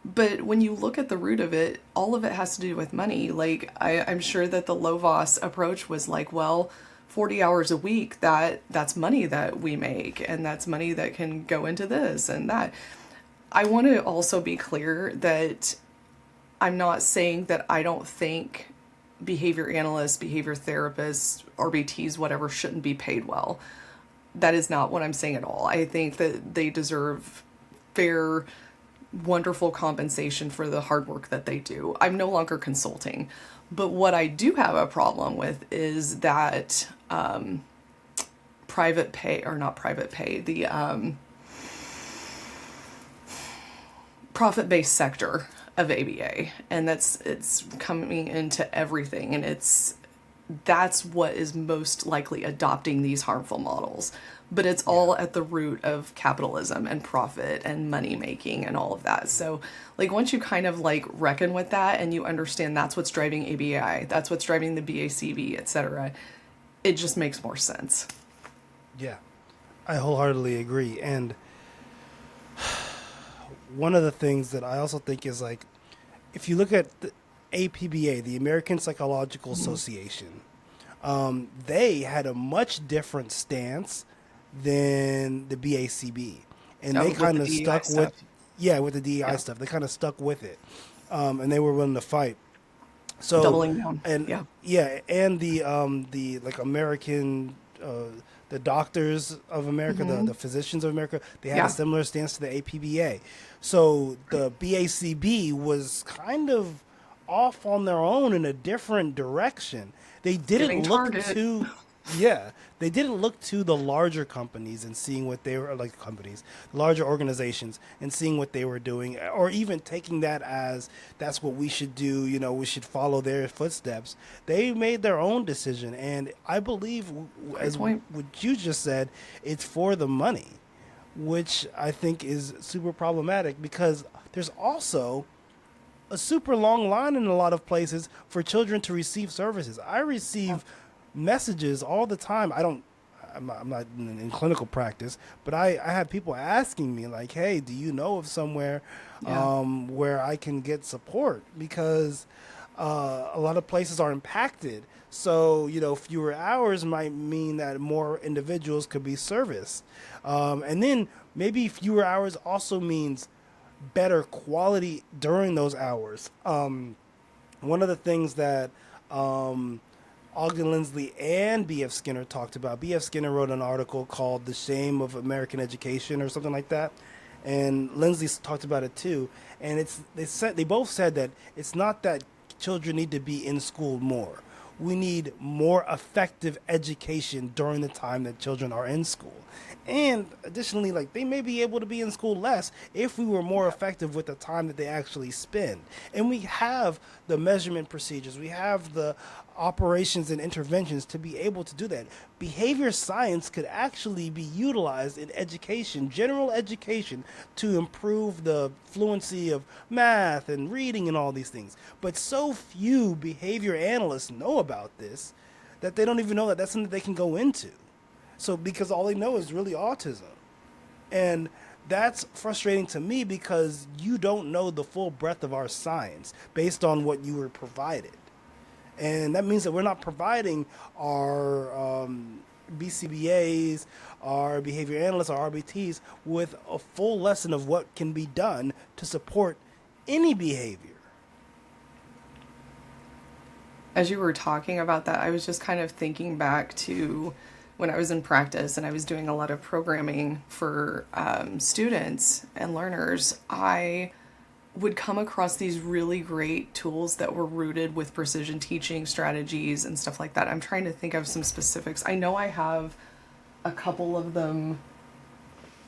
But when you look at the root of it, all of it has to do with money. Like I'm sure that the Lovas approach was like, well, 40 hours a week, that's money that we make, and that's money that can go into this and that. I want to also be clear that I'm not saying that I don't think behavior analysts, behavior therapists, RBTs, whatever, shouldn't be paid well. That is not what I'm saying at all. I think that they deserve fair, wonderful compensation for the hard work that they do. I'm no longer consulting. But what I do have a problem with is that private pay, or not private pay, the profit-based sector of ABA, and it's coming into everything, and that's what is most likely adopting these harmful models. But it's all at the root of capitalism and profit and money making and all of that. So like once you kind of like reckon with that and you understand that's what's driving ABI, that's what's driving the BACB, etc., it just makes more sense. Yeah, I wholeheartedly agree. And one of the things that I also think is like, if you look at the APBA, the American Psychological Association, they had a much different stance than the BACB, and Oh, they with kind the of DEI stuck with, stuff. yeah, with the DEI Yeah. stuff. They kind of stuck with it, and they were willing to fight. So, Doubling down. and Yeah. yeah, and the like American, the doctors of America, the physicians of America, they had a Yeah. similar stance to the APBA. So the BACB was kind of off on their own in a different direction. They didn't Giving look target. to, Yeah, they didn't look to the larger companies and seeing what they were like companies, larger organizations and seeing what they were doing, or even taking that as that's what we should do. You know, we should follow their footsteps. They made their own decision, and I believe, Great as point. what you just said, it's for the money, which I think is super problematic because there's also a super long line in a lot of places for children to receive services. I Yeah. receive messages all the time. I'm not in clinical practice, but I have people asking me like, "Hey, do you know of somewhere Yeah. where I can get support?" Because a lot of places are impacted. So, fewer hours might mean that more individuals could be serviced. And then maybe fewer hours also means better quality during those hours. One of the things that Ogden Lindsley and B.F. Skinner talked about. B.F. Skinner wrote an article called "The Shame of American Education" or something like that, and Lindsley talked about it too. And they both said that it's not that children need to be in school more. We need more effective education during the time that children are in school. And additionally, like they may be able to be in school less if we were more effective with the time that they actually spend. And we have the measurement procedures, we have the operations and interventions to be able to do that. Behavior science could actually be utilized in education, general education, to improve the fluency of math and reading and all these things. But so few behavior analysts know about this that they don't even know that that's something they can go into. So because all they know is really autism. And that's frustrating to me because you don't know the full breadth of our science based on what you were provided. And that means that we're not providing our BCBAs, our behavior analysts, our RBTs with a full lesson of what can be done to support any behavior. As you were talking about that, I was just kind of thinking back to when I was in practice and I was doing a lot of programming for students and learners. I would come across these really great tools that were rooted with precision teaching strategies and stuff like that. I'm trying to think of some specifics. I know I have a couple of them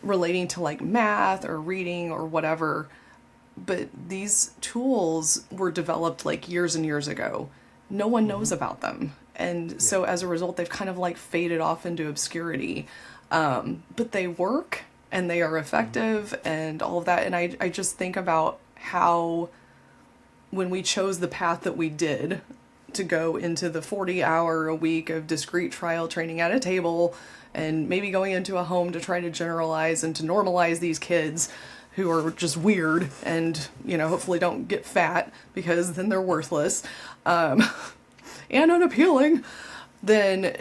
relating to like math or reading or whatever, but these tools were developed like years and years ago. No one knows Hmm. about them. And Yeah. so as a result, they've kind of like faded off into obscurity. But they work and they are Hmm. effective and all of that. And I just think about how when we chose the path that we did to go into the 40-hour a week of discrete trial training at a table and maybe going into a home to try to generalize and to normalize these kids who are just weird and hopefully don't get fat because then they're worthless and unappealing, then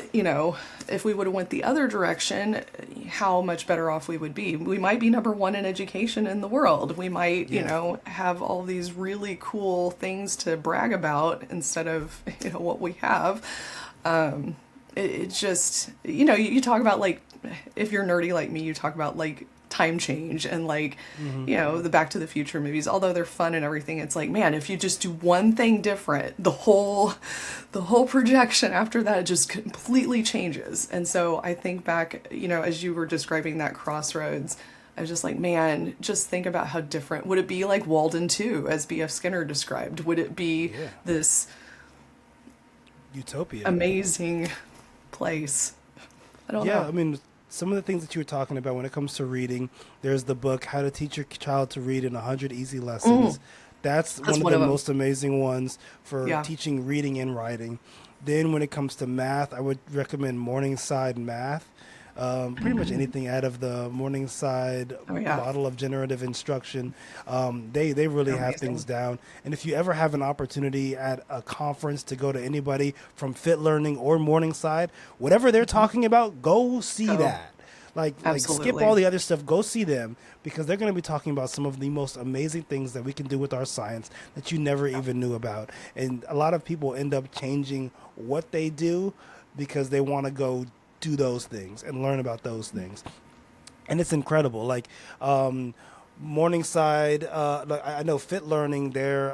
if we would have went the other direction, how much better off we would be. We might be number one in education in the world. We might Yeah. have all these really cool things to brag about instead of what we have. It's just you talk about like, if you're nerdy like me, you talk about like time change and like Hmm. the Back to the Future movies, although they're fun and everything. It's like, man, if you just do one thing different, the whole projection after that just completely changes. And so I think back, as you were describing that crossroads, I was just like, man, just think about how different would it be, like Walden 2 as BF Skinner described. Would it be Yeah. this Utopia. amazing place? I don't Yeah, know. I mean, some of the things that you were talking about when it comes to reading, there's the book "How to Teach Your Child to Read in 100 Easy Lessons." That's That's one of one the of them. most amazing ones for Yeah. teaching reading and writing. Then, when it comes to math, I would recommend Morningside Math. Pretty much anything out of the Morningside Oh yeah. model of generative instruction. They really They're have things amazing. down. And if you ever have an opportunity at a conference to go to anybody from Fit Learning or Morningside, whatever they're talking about, go see Go. that. Like skip all Absolutely. the other stuff, go see them because they're going to be talking about some of the most amazing things that we can do with our science that you never Yeah. even knew about. And a lot of people end up changing what they do because they want to go do those things and learn about those things. And it's incredible. Like Morningside, like I know Fit Learning, they're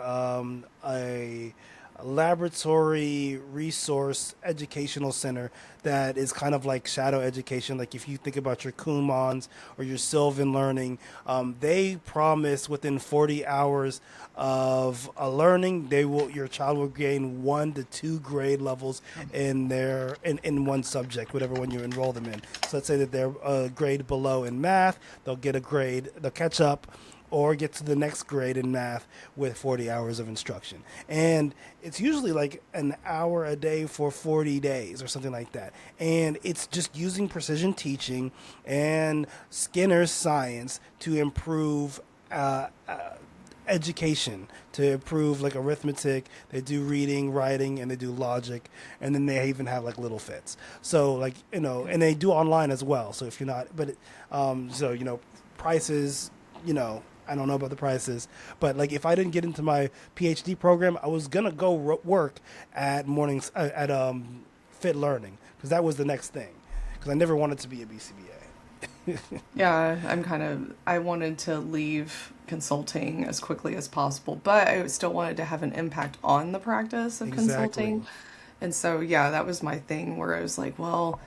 a laboratory resource educational center that is kind of like shadow education. Like if you think about your Kumons or your Sylvan Learning, they promise within 40 hours of learning, your child will gain 1 to 2 grade levels in one subject, whatever one you enroll them in. So let's say that they're a grade below in math, they'll catch up or get to the next grade in math with 40 hours of instruction. And it's usually like an hour a day for 40 days or something like that. And it's just using precision teaching and Skinner's science to improve education, to improve like arithmetic. They do reading, writing, and they do logic, and then they even have like little fits. So like and they do online as well. So if you're not, but so prices, I don't know about the prices, but like if I didn't get into my PhD program, I was gonna go work at mornings at Fit Learning because that was the next thing. Because I never wanted to be a BCBA. Yeah, I wanted to leave consulting as quickly as possible, but I still wanted to have an impact on the practice of Exactly. consulting. And so, yeah, that was my thing where I was like, well,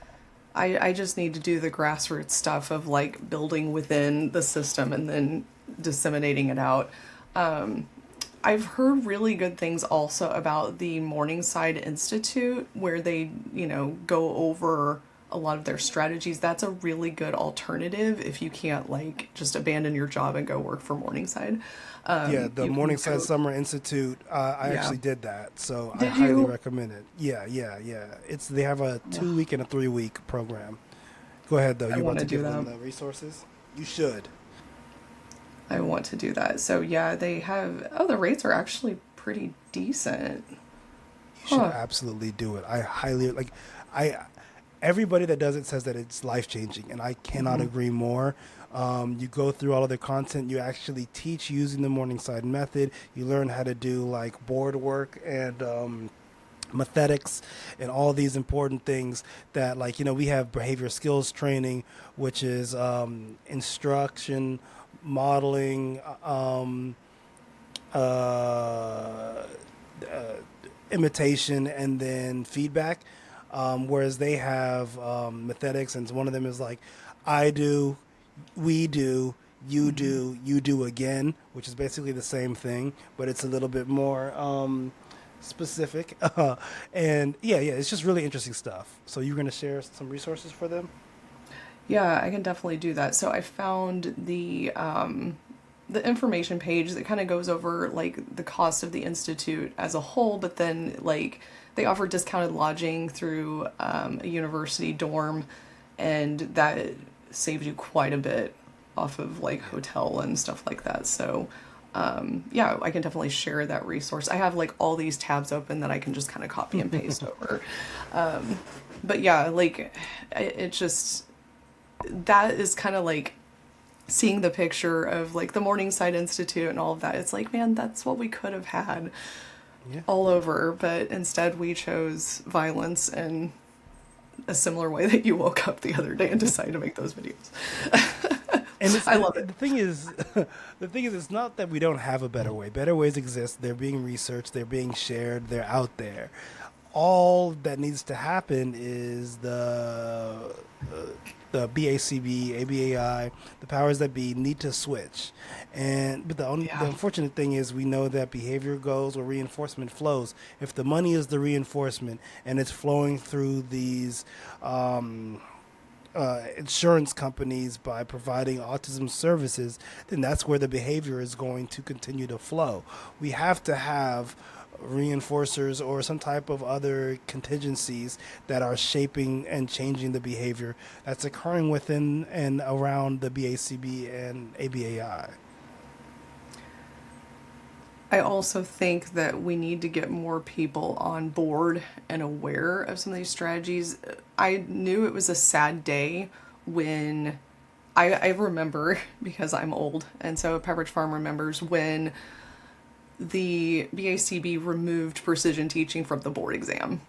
I just need to do the grassroots stuff of like building within the system and then disseminating it out. I've heard really good things also about the Morningside Institute where they, go over a lot of their strategies. That's a really good alternative if you can't like just abandon your job and go work for Morningside. Yeah, the You can Morningside go, Summer Institute. I yeah. actually did that, so I Did highly you? recommend it. Yeah, yeah, yeah. They have a 2 week and a 3 week program. Go ahead though. I You want about to to do give them that. the resources? You should. I want to do that. So yeah, they have. Oh, the rates are actually pretty decent. You should Huh. absolutely do it. I highly like. I Everybody that does it says that it's life changing, and I cannot agree more. You go through all of their content. You actually teach using the Morningside method. You learn how to do like board work and mathematics and all these important things that like we have behavior skills training, which is instruction, modeling, uh, imitation, and then feedback. Whereas they have mathematics, and one of them is like, I do, we do, you do again, which is basically the same thing, but it's a little bit more specific. And yeah, it's just really interesting stuff. So you're going to share some resources for them? Yeah, I can definitely do that. So I found the information page that kind of goes over like the cost of the institute as a whole, but then like they offer discounted lodging through a university dorm, and that saves you quite a bit off of like hotel and stuff like that. So yeah, I can definitely share that resource. I have like all these tabs open that I can just kind of copy and paste over. But yeah, like it just that is kind of like seeing the picture of like the Morningside Institute and all of that. It's like, man, that's what we could have had Yeah. all over, but instead we chose violence in a similar way that you woke up the other day and decided to make those videos. And it's I love the it. thing is, the thing is, it's not that we don't have a better way. Better ways exist. They're being researched. They're being shared. They're out there. All that needs to happen is the BACB, ABAI, the powers that be need to switch. But the Yeah. unfortunate thing is we know that behavior goes where reinforcement flows. If the money is the reinforcement and it's flowing through these insurance companies by providing autism services, then that's where the behavior is going to continue to flow. We have to have reinforcers or some type of other contingencies that are shaping and changing the behavior that's occurring within and around the BACB and ABAI. I also think that we need to get more people on board and aware of some of these strategies. I knew it was a sad day when I remember because I'm old, and so Pepperidge Farm remembers when the BACB removed precision teaching from the board exam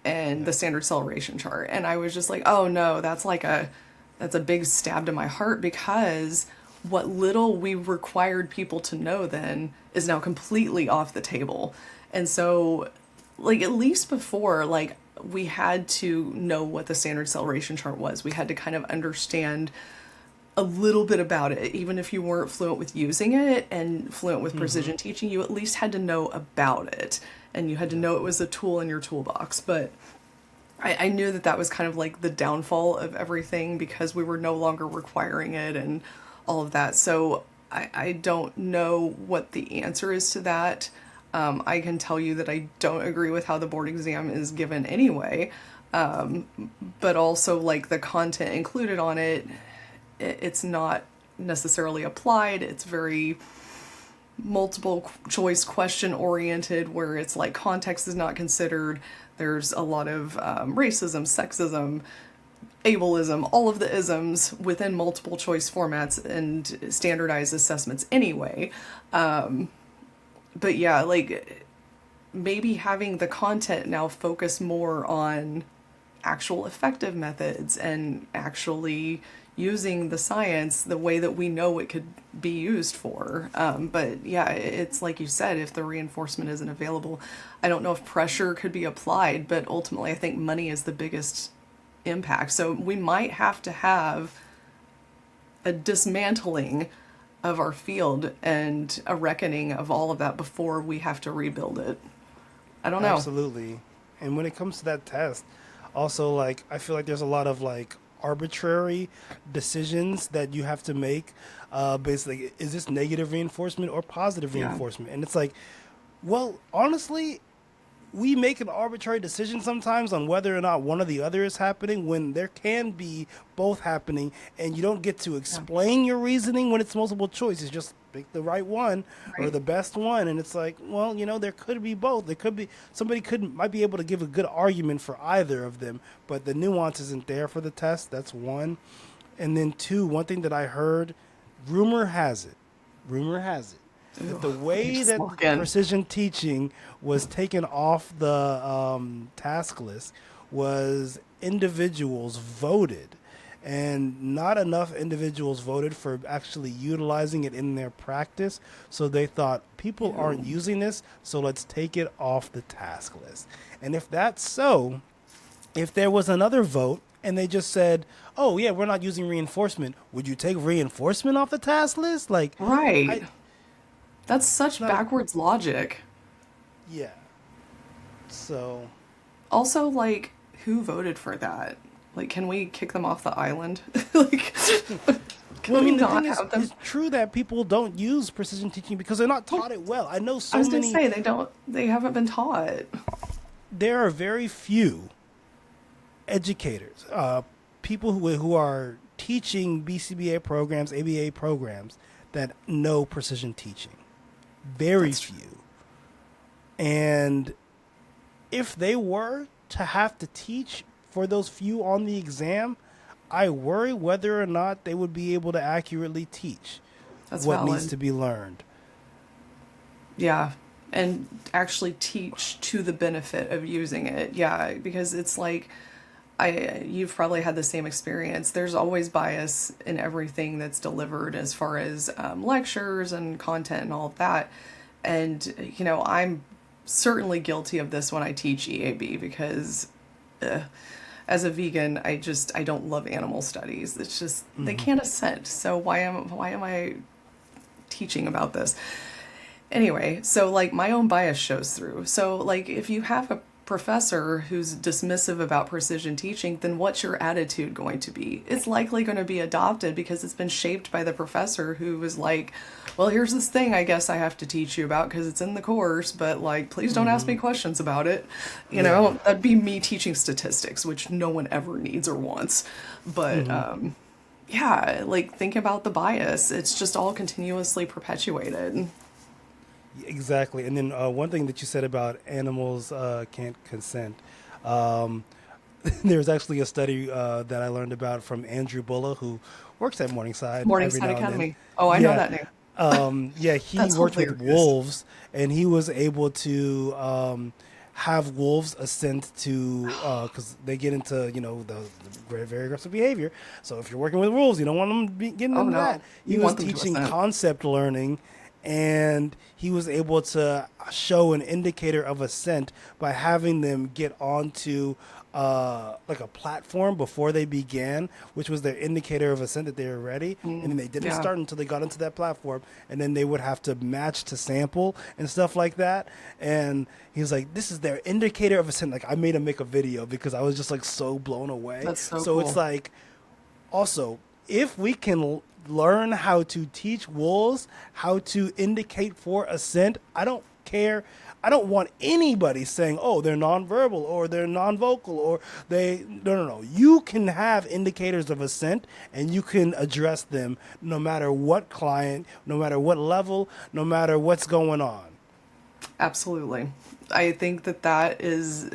and Yeah. the standard acceleration chart. And I was just like, oh no, that's a big stab to my heart because what little we required people to know then is now completely off the table. And so like at least before, like we had to know what the standard acceleration chart was. We had to kind of understand a little bit about it. Even if you weren't fluent with using it and fluent with Mm-hmm. precision teaching, you at least had to know about it. And you had to Yeah. know it was a tool in your toolbox. But I knew that that was kind of like the downfall of everything because we were no longer requiring it and all of that. So I don't know what the answer is to that. I can tell you that I don't agree with how the board exam is given anyway. But also, like the content included on it, it's not necessarily applied. It's very multiple choice question oriented, where it's like context is not considered. There's a lot of racism, sexism, ableism, all of the isms within multiple choice formats and standardized assessments anyway. But yeah, like maybe having the content now focus more on actual effective methods and actually using the science the way that we know it could be used for. But yeah, it's like you said, if the reinforcement isn't available, I don't know if pressure could be applied, but ultimately I think money is the biggest impact. So we might have to have a dismantling of our field and a reckoning of all of that before we have to rebuild it. I don't know. Absolutely. And when it comes to that test, also like I feel like there's a lot of like arbitrary decisions that you have to make. Basically, is this negative reinforcement or positive Yeah. reinforcement? And it's like, well, honestly, we make an arbitrary decision sometimes on whether or not one or the other is happening when there can be both happening, and you don't get to Yeah. explain your reasoning when it's multiple choice. It's just pick the right one or Right. the best one, and it's like, well, there could be both. There could be somebody could might be able to give a good argument for either of them, but the nuance isn't there for the test. That's one. And then two, one thing that I heard, rumor has it, rumor has it that Ooh, the let me way just that walk in. precision teaching was taken off the task list was individuals voted, and not enough individuals voted for actually utilizing it in their practice. So they thought people aren't Ew. using this, so let's take it off the task list. And if that's so, if there was another vote and they just said, "Oh yeah, we're not using reinforcement," would you take reinforcement off the task list? Like, Right. I That's it's such not a backwards logic. yeah. So Also, like, who voted for that? Like, can we kick them off the island? Like, can well, I we mean, the not thing is, have them? it's true that people don't use precision teaching because they're not Well, taught it well. I know I so was gonna many. say they haven't been taught. There are very few educators, people who are teaching BCBA programs, ABA programs that know precision teaching. Very That's true. few. And if they were to have to teach for those few on the exam, I worry whether or not they would be able to accurately teach That's what needs valid. to be learned. Yeah. And actually teach to the benefit of using it. Yeah, because it's like you've probably had the same experience. There's always bias in everything that's delivered as far as lectures and content and all of that. And I'm certainly guilty of this when I teach EAB because as a vegan, I don't love animal studies. It's just they Hmm. can't assent. So why am I teaching about this? Anyway, so like my own bias shows through. So like if you have a professor who's dismissive about precision teaching, then what's your attitude going to be? It's likely going to be adopted because it's been shaped by the professor who was like, well, here's this thing I guess I have to teach you about because it's in the course, but like please don't ask Hmm. me questions about it. Yeah. That'd be me teaching statistics, which no one ever needs or wants. But Hmm. yeah, like think about the bias. It's just all continuously perpetuated. Exactly. And then one thing that you said about animals can't consent. Um, there's actually a study that I learned about from Andrew Bulla, who works at Morningside every Morningside now and then. Academy. Oh, I know Yeah. that name. Yeah, he That's worked with hilarious. wolves, and he was able to have wolves assent to because they get into the very, very aggressive behavior. So if you're working with wolves, you don't want them getting Oh into that. no, He you was want them to teaching assent. concept learning, and he was able to show an indicator of ascent by having them get onto like a platform before they began, which was their indicator of ascent that they were ready. And then they didn't Yeah. start until they got into that platform, and then they would have to match to sample and stuff like that. And he was like, "This is their indicator of ascent." Like I made him make a video because I was just like so blown away. That's so So it's cool. like also, if we can learn how to teach wolves how to indicate for ascent, I don't care. I don't want anybody saying, "Oh, they're nonverbal or they're nonvocal or they." No, no, no. You can have indicators of ascent, and you can address them no matter what client, no matter what level, no matter what's going on. Absolutely. I think that that is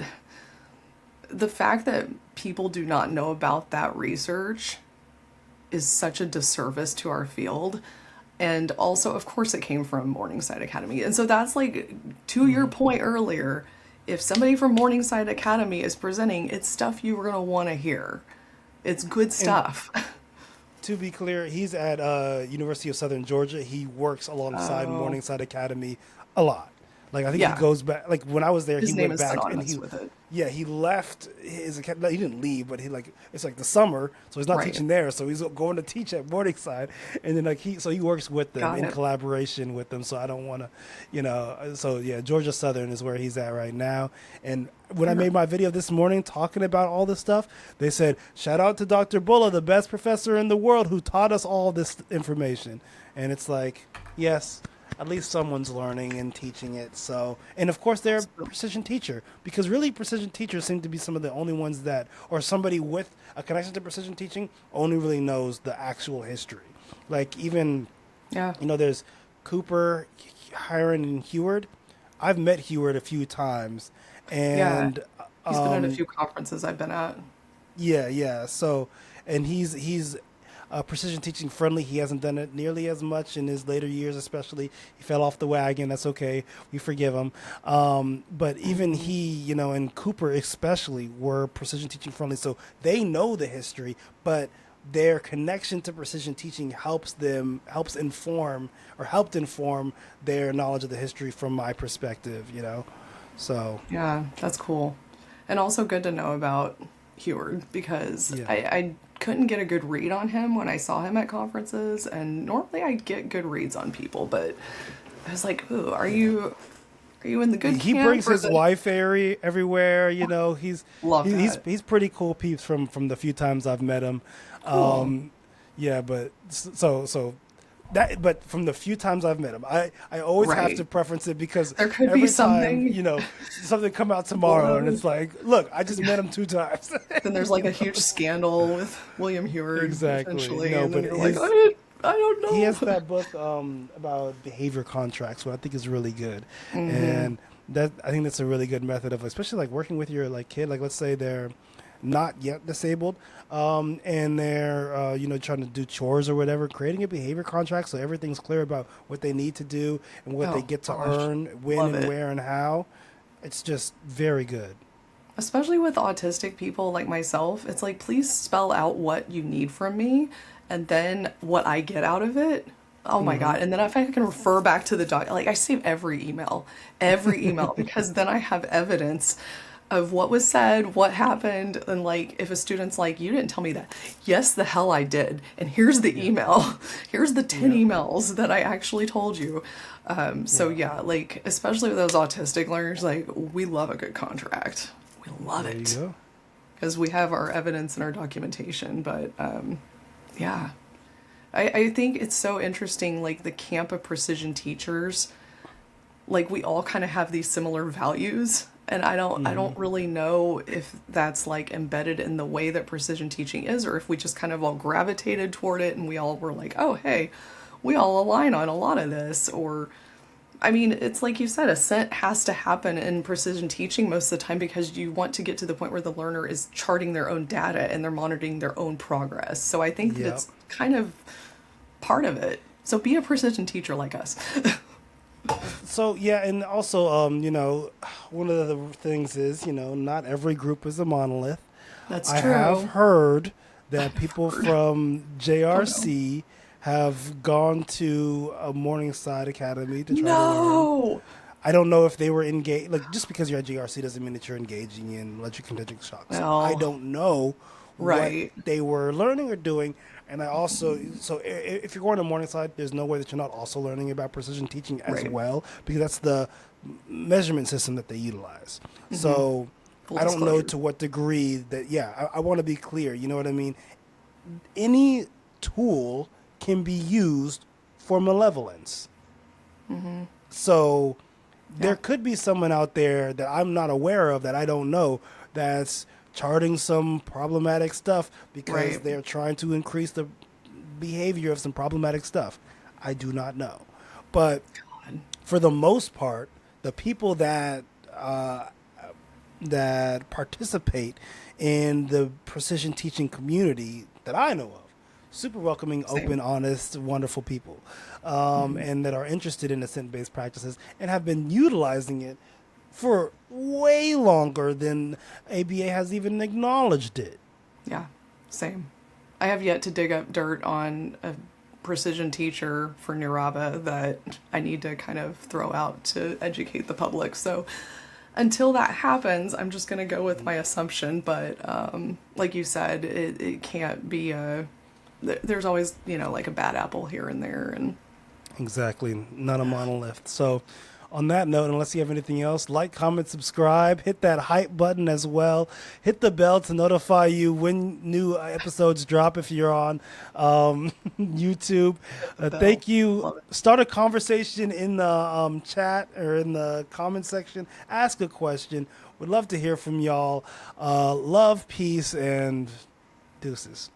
the fact that people do not know about that research is such a disservice to our field. And also, of course, it came from Morningside Academy. And so that's like, to your point earlier, if somebody from Morningside Academy is presenting, it's stuff you're going to want to hear. It's good And stuff. to be clear, he's at University of Southern Georgia. He works alongside Oh, Morningside Academy a lot. Like I think he yeah. goes back. Like when I was there, he His name went is back and synonymous with it. yeah, he left his academy. No, he didn't leave, but he like it's like the summer, so he's not Right. teaching there. So he's going to teach at Morningside, and then like he works with them Got in it. collaboration with them. So I don't want to, So yeah, Georgia Southern is where he's at right now. And when I Yeah. made my video this morning talking about all this stuff, they said shout out to Dr. Bulla, the best professor in the world who taught us all this information. And it's like, yes, at least someone's learning and teaching it. So, and of course, they're a precision teacher because really, precision teachers seem to be some of the only ones that, or somebody with a connection to precision teaching, only really knows the actual history. Like even, Yeah. there's Cooper, Hiron, and Heward. I've met Heward a few times, Yeah. and He's been at a few conferences I've been at. yeah, yeah. So, and he's precision teaching friendly. He hasn't done it nearly as much in his later years, especially. He fell off the wagon. That's okay. We forgive him. But even he, and Cooper especially were precision teaching friendly. So they know the history, but their connection to precision teaching helped inform or helped inform their knowledge of the history from my perspective. So Yeah, that's cool. And also good to know about Heward because yeah. I couldn't get a good read on him when I saw him at conferences. And normally I get good reads on people, but I was like, ooh, are you in the good He camp brings or his the wife everywhere. love He's that? pretty cool peeps from the few times I've met him. Cool. Yeah, but but from the few times I've met him, I always have Right. to preference it because There could be every time something. something come out tomorrow and Whoa. it's like, look, I just met him 2 times. Then there's like a huge scandal with William Heward Exactly. eventually, No, and then but you're like, I don't he has know. that book about behavior contracts, which I think is really good, and that I think that's a really good method of, especially like working with your like kid. Like let's say they're not yet disabled, and they're trying to do chores or whatever. Creating a behavior contract so everything's clear about what they need to do and what they Oh get to gosh, earn, when love and it. where and how. It's just very good. Especially with autistic people like myself, it's like, please spell out what you need from me and then what I get out of it. Oh my God. And then if I can refer back to the doc, like I save every email, because then I have evidence of what was said, what happened. And like, if a student's like, you didn't tell me that. Yes, the hell I did. And here's the Yeah. email. Here's the 10 Yeah. emails that I actually told you. So Yeah. yeah, like, especially with those autistic learners, like, we love a good contract. We love There you it go. because we have our evidence and our documentation. But yeah, I think it's so interesting, like the camp of precision teachers, like we all kind of have these similar values. And I don't really know if that's like embedded in the way that precision teaching is, or if we just kind of all gravitated toward it and we all were like, oh, hey, we all align on a lot of this. Or I mean, it's like you said, assent has to happen in precision teaching most of the time because you want to get to the point where the learner is charting their own data and they're monitoring their own progress. So I think that Yep. it's kind of part of it. So be a precision teacher like us. So yeah, and also, one of the things is, not every group is a monolith. That's I have true. heard that people Heard. from Oh no. JRC have gone to a Morningside Academy to try to learn. No. I don't know if they were engaged. Like, just because you're at GRC doesn't mean that you're engaging in electrokinetic shock. So I Well, don't know what right. they were learning or doing. And I also, so if you're going to Morningside, there's no way that you're not also learning about precision teaching as Right. well, because that's the measurement system that they utilize. So Full I don't know disclosure. to what degree that, yeah, I want to be clear. You know what I mean? Any tool can be used for malevolence. So there Yeah. could be someone out there that I'm not aware of, that I don't know, that's charting some problematic stuff because Right. they're trying to increase the behavior of some problematic stuff. I do not know. But God. for the most part, the people that participate in the precision teaching community that I know of, super welcoming, Same. open, honest, wonderful people, and that are interested in ascent-based practices and have been utilizing it for way longer than ABA has even acknowledged it. Yeah. Same. I have yet to dig up dirt on a precision teacher for Niraba that I need to kind of throw out to educate the public. So until that happens, I'm just going to go with my assumption. But like you said, it can't be a. There's always, like a bad apple here and there. And Exactly, not a monolith. So, on that note, unless you have anything else, like, comment, subscribe, hit that hype button as well. Hit the bell to notify you when new episodes drop if you're on YouTube. the bell. Thank you. Love it. Start a conversation in the chat or in the comment section. Ask a question. Would love to hear from y'all. Love, peace, and deuces.